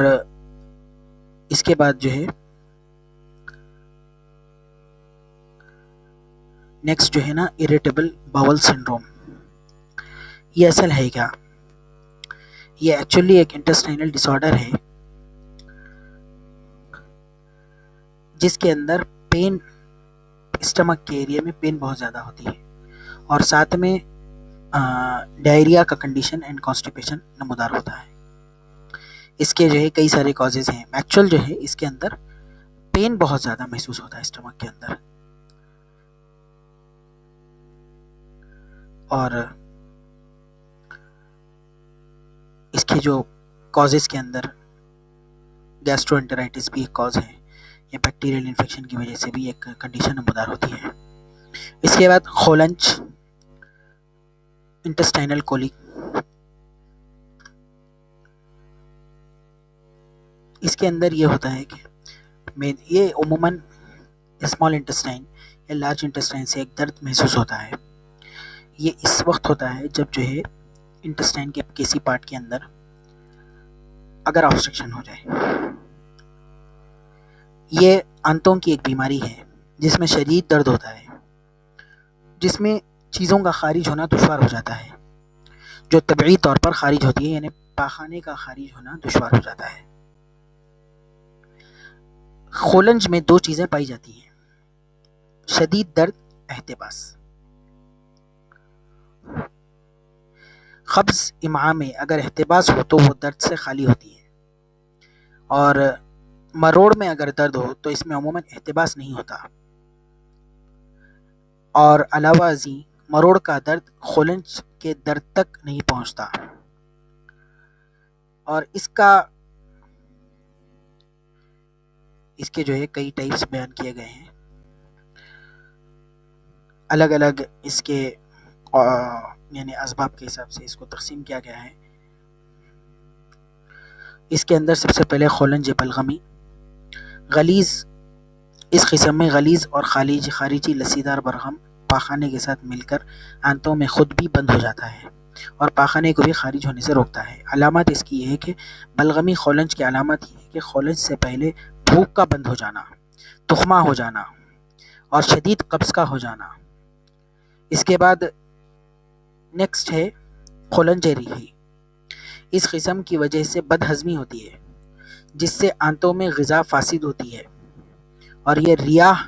اس کے بعد جو ہے نیکسٹ جو ہے نا اریٹیبل باول سنڈروم. یہ اصل ہے کیا؟ یہ ایکچولی ایک انٹسٹائنل ڈس آرڈر ہے جس کے اندر پین اسٹمک کے ایریا میں پین بہت زیادہ ہوتی ہے، اور ساتھ میں ڈائریا کا کنڈیشن اینڈ کانسٹیپیشن نمودار ہوتا ہے۔ اس کے جو ہے کئی سارے کازز ہیں، ایکچوئل جو ہے اس کے اندر پین بہت زیادہ محسوس ہوتا ہے اسٹمک کے اندر، اور اس کے جو کازز کے اندر گیسٹرو انٹرائٹس بھی ایک کاز ہے، یہ بیکٹیریل انفیکشن کی وجہ سے بھی ایک کنڈیشن نمودار ہوتی ہے۔ اس کے بعد خولنچ، انٹسٹائنل کولیک، اس کے اندر یہ ہوتا ہے کہ یہ عموماً اسمال انٹسٹائن یا لارج انٹسٹائن سے ایک درد محسوس ہوتا ہے۔ یہ اس وقت ہوتا ہے جب جو ہے انٹسٹائن کے کسی پارٹ کے اندر اگر آبسٹرکشن ہو جائے۔ یہ آنتوں کی ایک بیماری ہے جس میں شدید درد ہوتا ہے، جس میں چیزوں کا خارج ہونا دشوار ہو جاتا ہے، جو طبعی طور پر خارج ہوتی ہے، یعنی پاخانے کا خارج ہونا دشوار ہو جاتا ہے۔ خولنج میں دو چیزیں پائی جاتی ہیں، شدید درد، احتباس۔ قبض امعاء میں اگر احتباس ہو تو وہ درد سے خالی ہوتی ہے، اور مروڑ میں اگر درد ہو تو اس میں عموماً احتباس نہیں ہوتا، اور علاوہ ازیں مروڑ کا درد خولنج کے درد تک نہیں پہنچتا، اور اس کے جو ہے کئی ٹائپس بیان کیے گئے ہیں، الگ الگ اس کے یعنی اسباب کے حساب سے اس کو تقسیم کیا گیا ہے۔ اس کے اندر سب سے پہلے خولنج بلغمی، غلیظ، اس قسم میں غلیظ اور خارجی لسیدار برغم پاخانے کے ساتھ مل کر آنتوں میں خود بھی بند ہو جاتا ہے اور پاخانے کو بھی خارج ہونے سے روکتا ہے۔ علامات اس کی یہ ہے کہ بلغمی خولنج کی علامت یہ ہے کہ خولنج سے پہلے بھوک کا بند ہو جانا، تخمہ ہو جانا اور شدید قبض کا ہو جانا۔ اس کے بعد نیکسٹ ہے خولنج ریحی۔ اس قسم کی وجہ سے بد ہضمی ہوتی ہے، جس سے آنتوں میں غذا فاسد ہوتی ہے اور یہ ریاح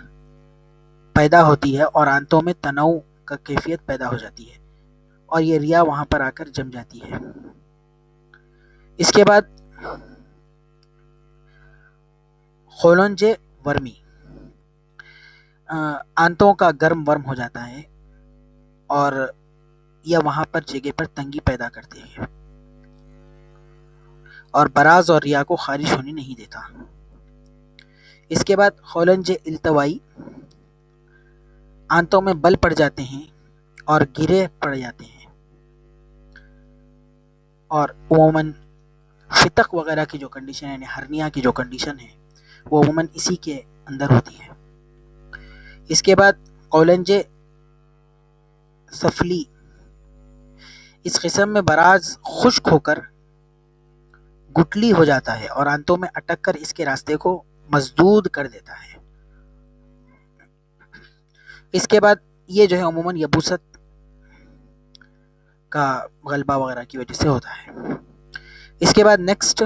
پیدا ہوتی ہے اور آنتوں میں تنوع کا کیفیت پیدا ہو جاتی ہے اور یہ ریاح وہاں پر آ کر جم جاتی ہے۔ اس کے بعد خولنج ورمی، آنتوں کا گرم ورم ہو جاتا ہے اور یہ وہاں پر جگہ پر تنگی پیدا کرتے ہیں اور براز اور ریاح کو خارج ہونے نہیں دیتا۔ اس کے بعد خولنج التوائی، آنتوں میں بل پڑ جاتے ہیں اور گرے پڑ جاتے ہیں، اور عموماً فتق وغیرہ کی جو کنڈیشن ہے، یعنی ہرنیا کی جو کنڈیشن ہے، وہ عموماً اسی کے اندر ہوتی ہے۔ اس کے بعد خولنج سفلی، اس قسم میں براز خشک ہو کر گٹلی ہو جاتا ہے اور آنتوں میں اٹک کر اس کے راستے کو مسدود کر دیتا ہے۔ اس کے بعد یہ جو ہے عموماً یبوست کا غلبہ وغیرہ کی وجہ سے ہوتا ہے۔ اس کے بعد نیکسٹ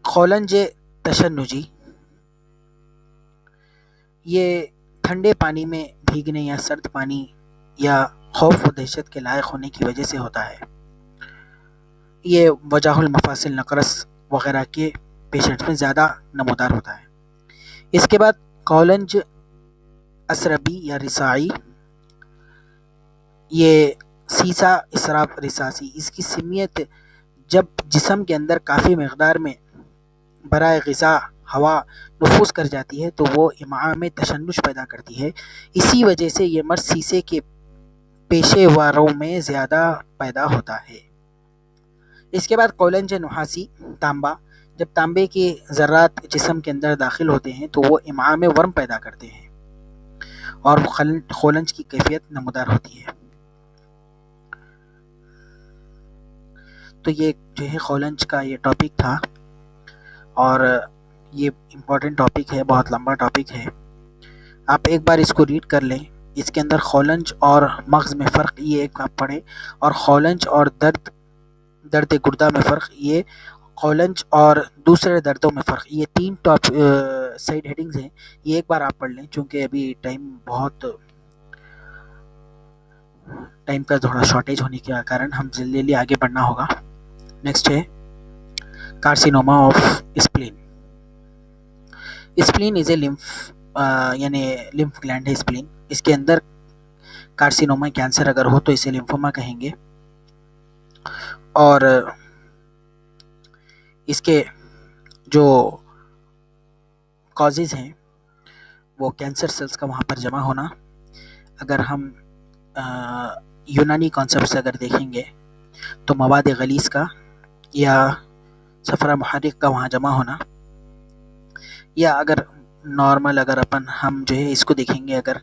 خولنج تشنجی، یہ ٹھنڈے پانی میں بھیگنے یا سرد پانی یا خوف و دہشت کے لائق ہونے کی وجہ سے ہوتا ہے۔ یہ وجہ المفاصل نقرس وغیرہ کے پیشنٹ میں زیادہ نمودار ہوتا ہے۔ اس کے بعد خولنج اسربی یا رسائی، یہ سیسا اسراب رساسی، اس کی سمیت جب جسم کے اندر کافی مقدار میں برائے غذا ہوا نفوذ کر جاتی ہے تو وہ امعاء میں تشنج پیدا کرتی ہے۔ اسی وجہ سے یہ مرض سیسے کے پیشے واروں میں زیادہ پیدا ہوتا ہے۔ اس کے بعد خولنج نحاسی، تانبا، جب تانبے کے ذرات جسم کے اندر داخل ہوتے ہیں تو وہ امعاء میں ورم پیدا کرتے ہیں اور خولنج کی کیفیت نمودار ہوتی ہے۔ تو یہ جو ہے خولنج کا یہ ٹاپک تھا، اور یہ امپورٹنٹ ٹاپک ہے، بہت لمبا ٹاپک ہے۔ آپ ایک بار اس کو ریڈ کر لیں، اس کے اندر خولنج اور مغز میں فرق یہ ایک آپ پڑھیں، اور خولنج اور درد گردہ میں فرق یہ، قولنج اور دوسرے دردوں میں فرق، یہ 3 ٹاپ سائڈ ہیڈنگز ہیں. یہ ایک بار آپ پڑھ لیں چونکہ ابھی ٹائم کا تھوڑا شارٹیج ہونے کے کارن ہم جلدی آگے بڑھنا ہوگا. نیکسٹ ہے carcinoma of spleen. Spleen is a lymph gland ہے اسپلین. اس کے اندر کارسینوما کینسر اگر ہو تو اسے لمفوما کہیں گے. اور اس کے جو کازز ہیں وہ کینسر سیلز کا وہاں پر جمع ہونا. اگر ہم یونانی کانسیپٹ سے اگر دیکھیں گے تو مواد غلیظ کا یا صفرا محرک کا وہاں جمع ہونا. یا اگر نارمل ہم جو ہے اس کو دیکھیں گے اگر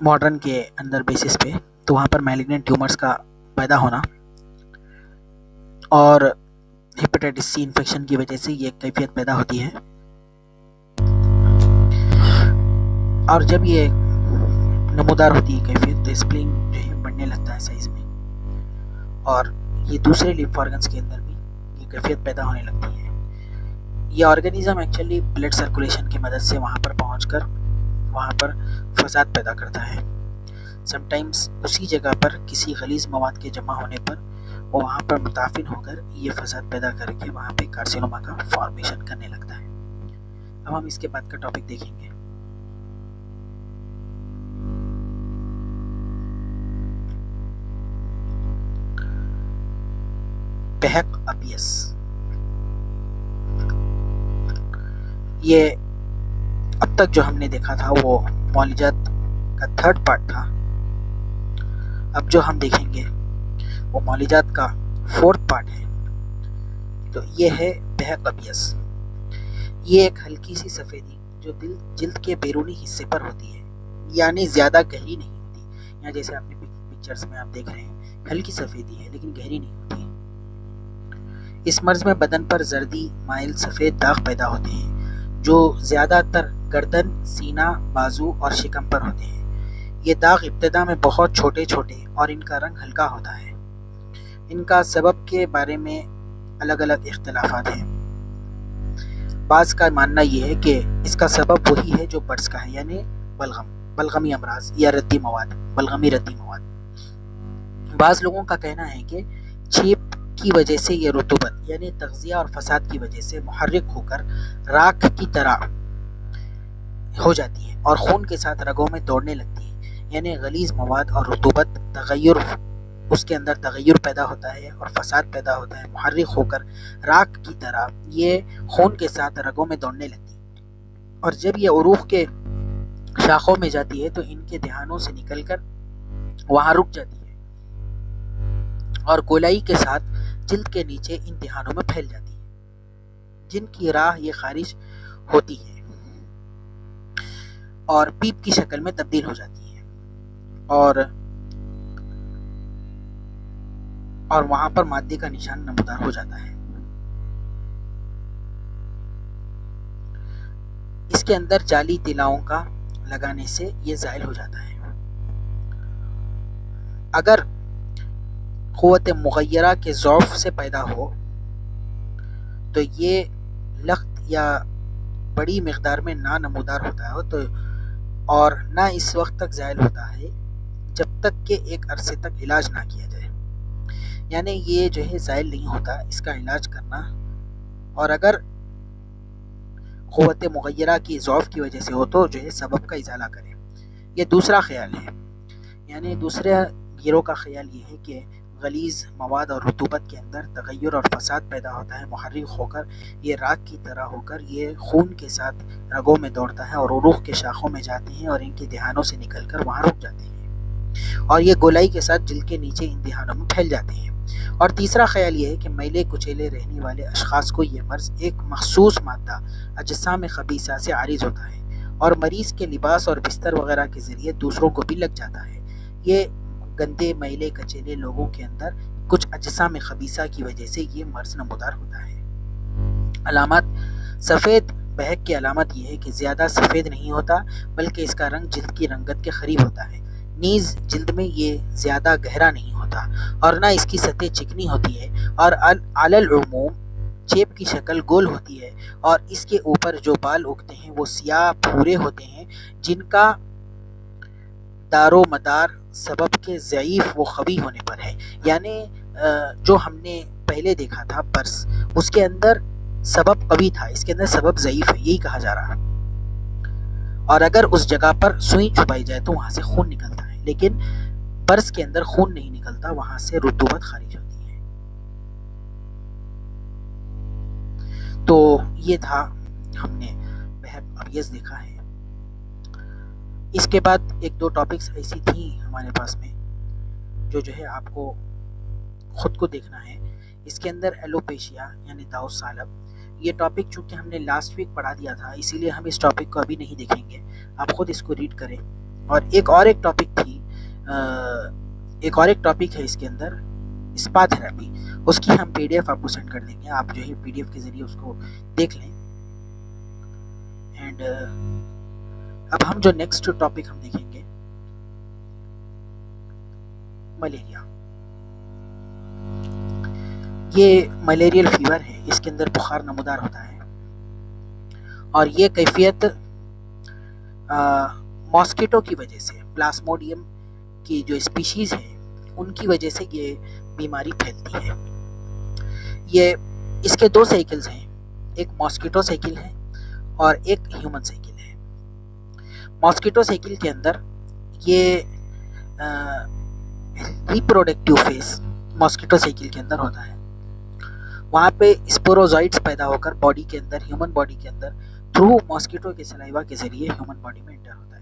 ماڈرن کے اندر بیسس پہ تو وہاں پر میلیگننٹ ٹیومرز کا پیدا ہونا. اور ہیپیٹائٹس سی انفیکشن کی وجہ سے یہ کیفیت پیدا ہوتی ہے. اور جب یہ نمودار ہوتی ہے کیفیت تو اسپلین جو ہے بڑھنے لگتا ہے سائز میں. اور یہ دوسرے لمف آرگنز کے اندر بھی یہ کیفیت پیدا ہونے لگتی ہے. یہ آرگنیزم ایکچولی بلڈ سرکولیشن کی مدد سے وہاں پر پہنچ کر وہاں پر فساد پیدا کرتا ہے. سم ٹائمز اسی جگہ پر کسی غلیظ مواد کے جمع ہونے پر وہ وہاں پر متعفن ہو کر یہ فساد پیدا کر کے وہاں پہ کارسینوما کا فارمیشن کرنے لگتا ہے. اب ہم اس کے بعد کا ٹاپک دیکھیں گے. بہق ابیس. یہ اب تک جو ہم نے دیکھا تھا وہ معالجات کا 3rd پارٹ تھا. اب جو ہم دیکھیں گے وہ معالجات کا 4th پارٹ ہے. تو یہ ہے بہق ابیس. یہ ایک ہلکی سی سفیدی جو جلد کے بیرونی حصے پر ہوتی ہے، یعنی زیادہ گہری نہیں ہوتی. یہاں جیسے آپ نے پکچرز میں آپ دیکھ رہے ہیں ہلکی سفیدی ہے لیکن گہری نہیں ہوتی. اس مرض میں بدن پر زردی مائل سفید داغ پیدا ہوتے ہیں جو زیادہ تر گردن، سینہ، بازو اور شکم پر ہوتے ہیں. یہ داغ ابتدا میں بہت چھوٹے اور ان کا رنگ ہلکا ہوتا ہے. ان کا سبب کے بارے میں الگ الگ اختلافات ہیں. بعض کا ماننا یہ ہے کہ اس کا سبب وہی ہے جو برس کا ہے، یعنی بلغمی امراض یا بلغمی ردی مواد. بعض لوگوں کا کہنا ہے کہ چھیپ کی وجہ سے یہ رطوبت یعنی تغذیہ اور فساد کی وجہ سے محرک ہو کر راکھ کی طرح ہو جاتی ہے اور خون کے ساتھ رگوں میں دوڑنے لگتی ہے. یعنی غلیظ مواد اور رطوبت اس کے اندر تغیر پیدا ہوتا ہے اور فساد پیدا ہوتا ہے. محرک ہو کر راکھ کی طرح یہ خون کے ساتھ رگوں میں دوڑنے لگتی ہے. اور جب یہ عروق کے شاخوں میں جاتی ہے تو ان کے دہانوں سے نکل کر وہاں رک جاتی ہے اور گولائی کے ساتھ جلد کے نیچے ان دہانوں میں پھیل جاتی ہے، جن کی راہ یہ خارج ہوتی ہے اور پیپ کی شکل میں تبدیل ہو جاتی ہے. اور وہاں پر مادے کا نشان نمودار ہو جاتا ہے. اس کے اندر جعلی تلاؤں کا لگانے سے یہ زائل ہو جاتا ہے. اگر قوت مغیرہ کے ضعف سے پیدا ہو تو یہ لخت یا بڑی مقدار میں نہ نمودار ہوتا ہے اور نہ اس وقت تک زائل ہوتا ہے جب تک کہ ایک عرصے تک علاج نہ کیا جائے. یعنی یہ جو ہے زائل نہیں ہوتا، اس کا علاج کرنا. اور اگر قوت مغیرہ کی ضعف کی وجہ سے ہو تو جو ہے سبب کا ازالہ کرے. یہ دوسرا خیال ہے. یعنی دوسرے گروہ کا خیال یہ ہے کہ غلیظ مواد اور رطوبت کے اندر تغیر اور فساد پیدا ہوتا ہے، محرک ہو کر یہ راکھ کی طرح ہو کر یہ خون کے ساتھ رگوں میں دوڑتا ہے اور عروق کے شاخوں میں جاتے ہیں اور ان کے دہانوں سے نکل کر وہاں رک جاتے ہیں اور یہ گولائی کے ساتھ جلد کے نیچے ان دہانوں میں پھیل جاتے ہیں. اور تیسرا خیال یہ ہے کہ میلے کچیلے رہنے والے اشخاص کو یہ مرض ایک مخصوص مادہ اجسام خبیثہ سے عارض ہوتا ہے اور مریض کے لباس اور بستر وغیرہ کے ذریعے دوسروں کو بھی لگ جاتا ہے. یہ گندے میلے کچیلے لوگوں کے اندر کچھ اجسام خبیثہ کی وجہ سے یہ مرض نمودار ہوتا ہے. علامات. سفید بہق کی علامت یہ ہے کہ زیادہ سفید نہیں ہوتا بلکہ اس کا رنگ جلد کی رنگت کے قریب ہوتا ہے. نیز جلد میں یہ زیادہ گہرا نہیں ہوتا اور نہ اس کی سطح چکنی ہوتی ہے، اور علی العموم چیپ کی شکل گول ہوتی ہے، اور اس کے اوپر جو بال اگتے ہیں وہ سیاہ بھورے ہوتے ہیں، جن کا دار و مدار سبب کے ضعیف و قوی ہونے پر ہے۔ یعنی جو ہم نے پہلے دیکھا تھا پرس، اس کے اندر سبب قوی تھا، اس کے اندر سبب ضعیف ہے، یہی کہا جا رہا ہے۔ اور اگر اس جگہ پر سوئی چھپائی جائے تو وہاں سے خون نکلتا ہے، لیکن پرس کے اندر خون نہیں نکلتا، وہاں سے رطوبت خارج ہوتی ہے۔ تو یہ تھا، ہم نے بہب اویس دیکھا ہے۔ اس کے بعد ایک دو ٹاپکس ایسی تھیں ہمارے پاس میں جو ہے آپ کو خود کو دیکھنا ہے۔ اس کے اندر ایلوپیشیا یعنی داؤ سالب، یہ ٹاپک چونکہ ہم نے لاسٹ ویک پڑھا دیا تھا، اسی لیے ہم اس ٹاپک کو ابھی نہیں دیکھیں گے، آپ خود اس کو ریڈ کریں۔ اور ایک ٹاپک تھی، ایک ٹاپک ہے اس کے اندر، اسپا تھراپی، اس کی ہم پی ڈی ایف آپ کو سینڈ کر دیں گے، آپ جو ہے پی ڈی ایف کے ذریعے اس کو دیکھ لیں۔ اینڈ اب ہم جو نیکسٹ ٹاپک ہم دیکھیں گے، ملیریا۔ یہ ملیریل فیور ہے، اس کے اندر بخار نمودار ہوتا ہے، اور یہ کیفیت ماسکیٹو کی وجہ سے، پلاسموڈیم کی جو اسپیشیز ہیں ان کی وجہ سے یہ بیماری پھیلتی ہے۔ یہ اس کے دو سائیکلز ہیں، ایک ماسکیٹو سائیکل ہے اور ایک ہیومن سائیکل ہے۔ ماسکیٹو سائیکل کے اندر یہ ریپروڈکٹیو فیز ماسکیٹو سائیکل کے اندر ہوتا ہے، وہاں پہ اسپوروزائٹس پیدا ہو کر باڈی کے اندر، ہیومن باڈی کے اندر تھرو ماسکیٹو کے سلائیوا کے ذریعے ہیومن باڈی میں انٹر ہوتا ہے۔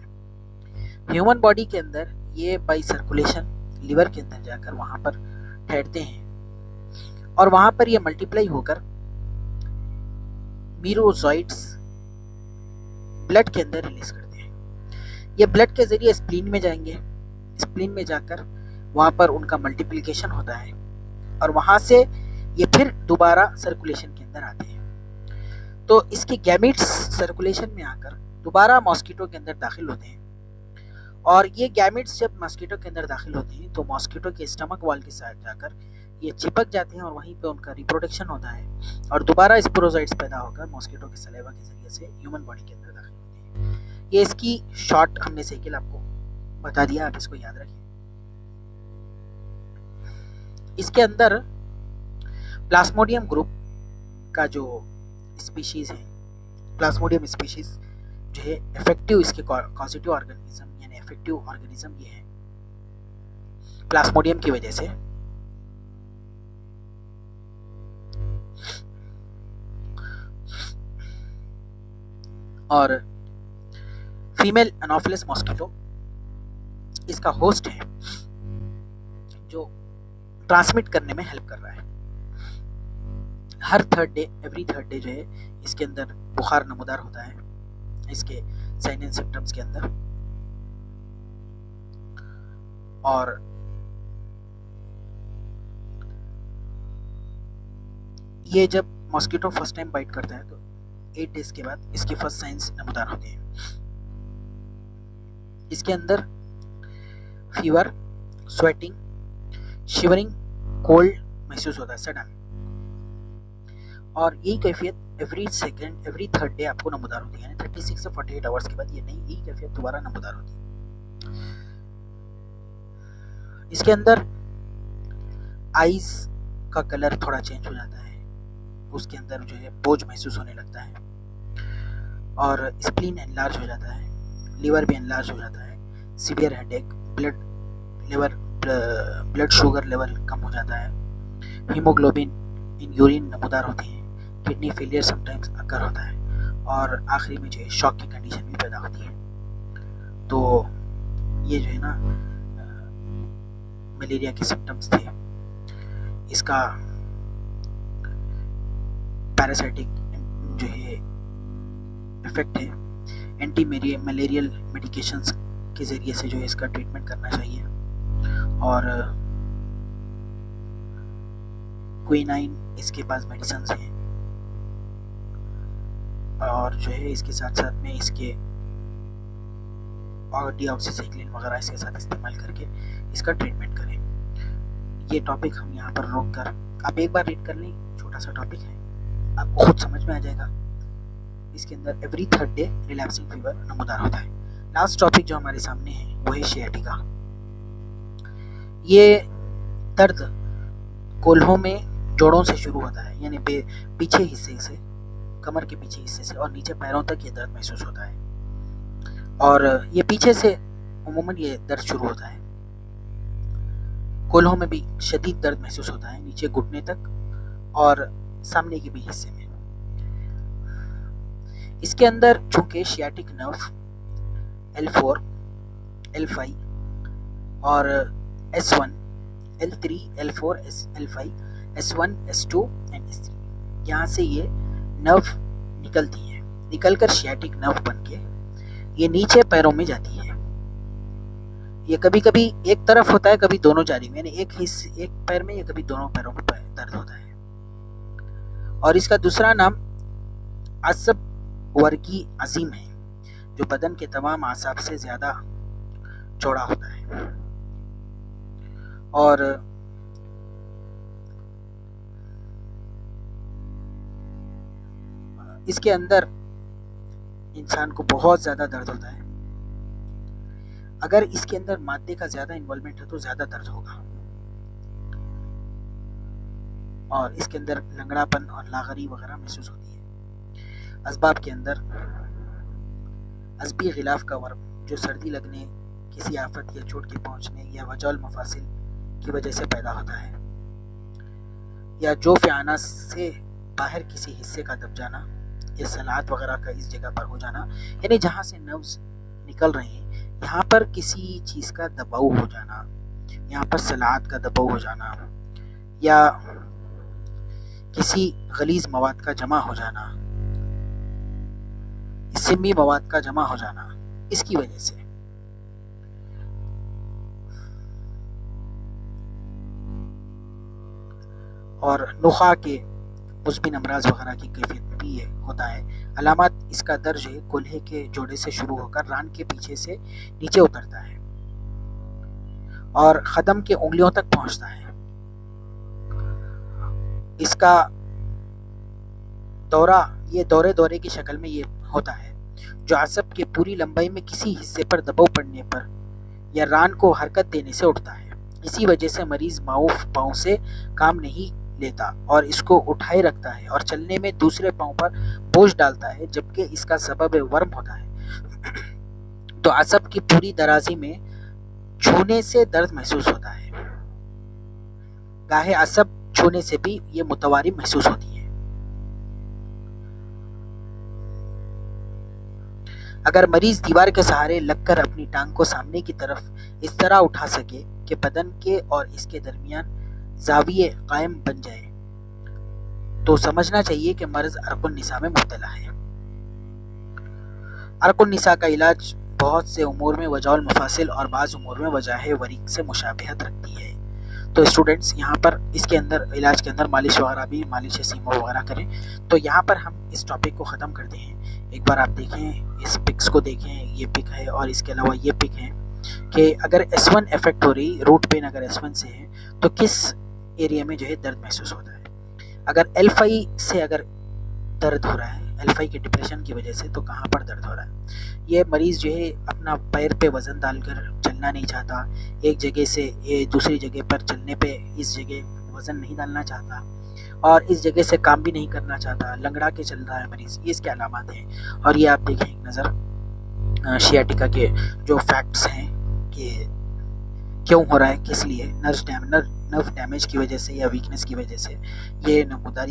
ہیومن باڈی کے اندر یہ بائی سرکولیشن لیور کے اندر جا کر وہاں پر ٹھہرتے ہیں، اور وہاں پر یہ ملٹیپلائی ہو کر میروزائٹس بلڈ کے اندر ریلیز کرتے ہیں۔ یہ بلڈ کے ذریعے اسپلین میں جائیں گے، اسپلین میں جا کر وہاں پر ان کا ملٹیپلیکیشن ہوتا ہے، اور وہاں سے یہ پھر دوبارہ سرکولیشن کے اندر آتے ہیں۔ تو اس کی گیمیٹس سرکولیشن میں آ کر دوبارہ ماسکیٹو کے اندر داخل ہوتے ہیں، اور یہ گیمیٹس جب ماسکیٹو کے اندر داخل ہوتے ہیں تو ماسکیٹو کے اسٹمک وال کے ساتھ جا کر یہ چپک جاتے ہیں، اور وہیں پہ ان کا ریپروڈکشن ہوتا ہے، اور دوبارہ اسپوروزائٹس پیدا ہو کر ماسکیٹو کے سلیوا کے ذریعے سے ہیومن باڈی کے اندر داخل ہوتے ہیں۔ یہ اس کی شارٹ ہم نے سائیکل آپ کو بتا دیا، آپ اس کو یاد رکھیں۔ اس کے اندر پلاسموڈیم گروپ کا جو اسپیشیز ہے، پلاسموڈیم اسپیشیز جو ہے افیکٹو، اس کے کازیٹیو آرگنیزم یعنی افیکٹو آرگنیزم یہ ہے پلاسموڈیم کی وجہ سے۔ اور فیمیل انوفلس ماسکیٹو اس کا ہوسٹ ہے جو ٹرانسمٹ کرنے میں ہیلپ کر رہا ہے۔ ہر ایوری تھرڈ ڈے جو ہے اس کے اندر بخار نمودار ہوتا ہے، اس کے سائن اینڈ سمپٹمز کے اندر۔ اور یہ جب ماسکیٹو فرسٹ ٹائم بائٹ کرتا ہے تو 8 ڈیز کے بعد اس کے فرسٹ سائنز نمودار ہوتے ہیں۔ اس کے اندر فیور، سویٹنگ، شیورنگ، کولڈ محسوس ہوتا ہے سڈن، اور یہی کیفیت ایوری تھرڈ ڈے آپ کو نمودار ہوتی ہے، یعنی 36 سے 48 آورس کے بعد یہی کیفیت دوبارہ نمودار ہوتی ہے۔ اس کے اندر آئیز کا کلر تھوڑا چینج ہو جاتا ہے، اس کے اندر جو ہے بوجھ محسوس ہونے لگتا ہے، اور اسپلین انلارج ہو جاتا ہے، لیور بھی انلارج ہو جاتا ہے، سیویئر ہیڈ ایک، بلڈ شوگر لیول کم ہو جاتا ہے، ہیموگلوبن ان یورین نمودار ہوتی ہے، کڈنی فیلئر سم ٹائمز اکر ہوتا ہے، اور آخری میں جو ہے شاک کی کنڈیشن بھی پیدا ہوتی ہے۔ تو یہ جو ہے نا ملیریا کے سمٹمز تھے۔ اس کا پیراسائٹک جو ہے افیکٹ ہے، اینٹی ملیریل میڈیکیشنز کے ذریعے سے جو ہے اس کا ٹریٹمنٹ کرنا چاہیے، اور کوئنائن اس کے پاس میڈیسنز ہیں، اور جو ہے اس کے ساتھ ساتھ میں اس کے اور ڈی آکسی سائیکلین وغیرہ اس کے ساتھ استعمال کر کے اس کا ٹریٹمنٹ کریں۔ یہ ٹاپک ہم یہاں پر روک کر آپ ایک بار ریڈ کر لیں، چھوٹا سا ٹاپک ہے، آپ کو خود سمجھ میں آ جائے گا۔ اس کے اندر ایوری 3rd ڈے ریلیپسنگ فیور نمودار ہوتا ہے۔ لاسٹ ٹاپک جو ہمارے سامنے ہے وہ ہے شیاٹیکا۔ یہ درد کولہوں میں جوڑوں سے شروع ہوتا ہے، یعنی پیچھے حصے سے، کمر کے پیچھے حصے سے اور نیچے پیروں تک یہ درد محسوس ہوتا ہے، اور یہ پیچھے سے عموماً یہ درد شروع ہوتا ہے۔ کولہوں میں بھی شدید درد محسوس ہوتا ہے، نیچے گھٹنے تک اور سامنے کے بھی حصے میں۔ اس کے اندر چونکہ شیاٹک نرو L4 L5 اور S1 L3 L4 L5 S1 S2 and S3 یہاں سے یہ نرو نکلتی ہے، نکل کر شیاٹک نرو بن کے یہ نیچے پیروں میں جاتی ہے۔ یہ کبھی کبھی ایک طرف ہوتا ہے، کبھی دونوں جانب، یعنی ایک پیر میں یا کبھی دونوں پیروں میں درد ہوتا ہے۔ اور اس کا دوسرا نام عصب ورگی عظیم ہے، جو بدن کے تمام اعصاب سے زیادہ چوڑا ہوتا ہے، اور اس کے اندر انسان کو بہت زیادہ درد ہوتا ہے۔ اگر اس کے اندر مادے کا زیادہ انوالومنٹ ہے تو زیادہ درد ہوگا، اور اس کے اندر لنگڑا پن اور لاغری وغیرہ محسوس ہوتی ہے۔ اسباب کے اندر عصبی غلاف کا ورم، جو سردی لگنے، کسی آفت یا چوٹ کے پہنچنے یا وجع المفاصل کی وجہ سے پیدا ہوتا ہے، یا جوف آنا سے باہر کسی حصے کا دب جانا یا سلاد وغیرہ کا اس جگہ پر ہو جانا، یعنی جہاں سے نروز نکل رہے ہیں یہاں پر کسی چیز کا دباؤ ہو جانا، یہاں پر سلاد کا دباؤ ہو جانا یا کسی غلیظ مواد کا جمع ہو جانا، سمی مواد کا جمع ہو جانا، اس کی وجہ سے۔ اور نخاع کے مزمن امراض وغیرہ کی کیفیت میں بھی یہ ہوتا ہے۔ علامات اس کا درج ہے، کولہے کے جوڑے سے شروع ہو کر ران کے پیچھے سے نیچے اترتا ہے اور قدم کے انگلیوں تک پہنچتا ہے۔ اس کا دورہ، یہ دورے کی شکل میں یہ ہوتا ہے، جو عصب کے پوری لمبائی میں کسی حصے پر دباؤ پڑنے پر یا ران کو حرکت دینے سے اٹھتا ہے۔ اسی وجہ سے مریض معاف پاؤں سے کام نہیں لیتا اور اس کو اٹھائے رکھتا ہے اور چلنے میں دوسرے پاؤں پر بوجھ ڈالتا ہے، جبکہ اس کا سبب ورم ہوتا ہے۔ تو عصب کی پوری درازی میں چھونے سے درد محسوس ہوتا ہے، گاہے عصب چھونے سے بھی یہ متواری محسوس ہوتی ہے۔ اگر مریض دیوار کے سہارے لگ کر اپنی ٹانگ کو سامنے کی طرف اس طرح اٹھا سکے کہ بدن کے اور اس کے درمیان زاویے قائم بن جائے تو سمجھنا چاہیے کہ مرض عرق النساء میں مبتلا ہے۔ عرق النساء کا علاج بہت سے امور میں وجع المفاصل اور بعض امور میں وجع ورق سے مشابہت رکھتی ہے۔ تو اسٹوڈنٹس یہاں پر اس کے اندر علاج کے اندر مالش وغیرہ بھی، مالش سیمو وغیرہ کریں۔ تو یہاں پر ہم اس ٹاپک کو ختم کرتے ہیں۔ ایک بار آپ دیکھیں، اس پکس کو دیکھیں، یہ پک ہے اور اس کے علاوہ یہ پک ہے کہ اگر S1 افیکٹ ہو رہی، روٹ پین اگر S1 سے ہے تو کس ایریا میں جو ہے درد محسوس ہوتا ہے۔ اگر L5 سے اگر درد ہو رہا ہے، L5 کے ڈپریشن کی وجہ سے، تو کہاں پر درد ہو رہا ہے۔ یہ مریض جو ہے اپنا پیر پہ وزن ڈال کر چلنا نہیں چاہتا، ایک جگہ سے دوسری جگہ پر چلنے پہ اس جگہ وزن نہیں ڈالنا چاہتا اور اس جگہ سے کام بھی نہیں کرنا چاہتا، لنگڑا کے چل رہا ہے مریض، یہ اس کے علامات ہیں۔ اور یہ آپ دیکھیں ایک نظر شیاٹیکا کے جو فیکٹس ہیں کہ کیوں ہو رہا ہے، کس لیے، نرو ڈیمیج کی وجہ سے یا ویکنس کی وجہ سے یہ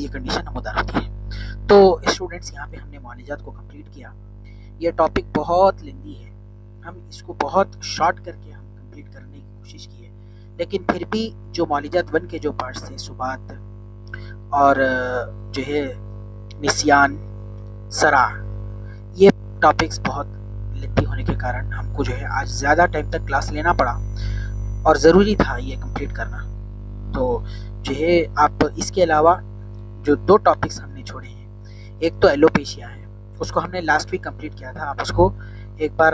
کنڈیشن نمودار ہوتی ہے۔ تو اسٹوڈنٹس یہاں پہ ہم نے معالجات کو کمپلیٹ کیا۔ یہ ٹاپک بہت لیندی ہے، ہم اس کو بہت شارٹ کر کے ہم کمپلیٹ کرنے کی کوشش کی ہے، لیکن پھر بھی جو معالجات 1 کے جو پارٹس تھے، سبات اور جو ہے نسیان، سرا، یہ ٹاپکس بہت لیندی ہونے کے کارن ہم کو جو ہے آج زیادہ ٹائم تک کلاس لینا پڑا اور ضروری تھا یہ کمپلیٹ کرنا۔ تو جو ہے آپ اس کے علاوہ جو 2 ٹاپکس ہم نے چھوڑے ہیں، ایک تو ایلوپیشیا ہے، اس کو ہم نے لاسٹ ویک کمپلیٹ کیا تھا، آپ اس کو ایک بار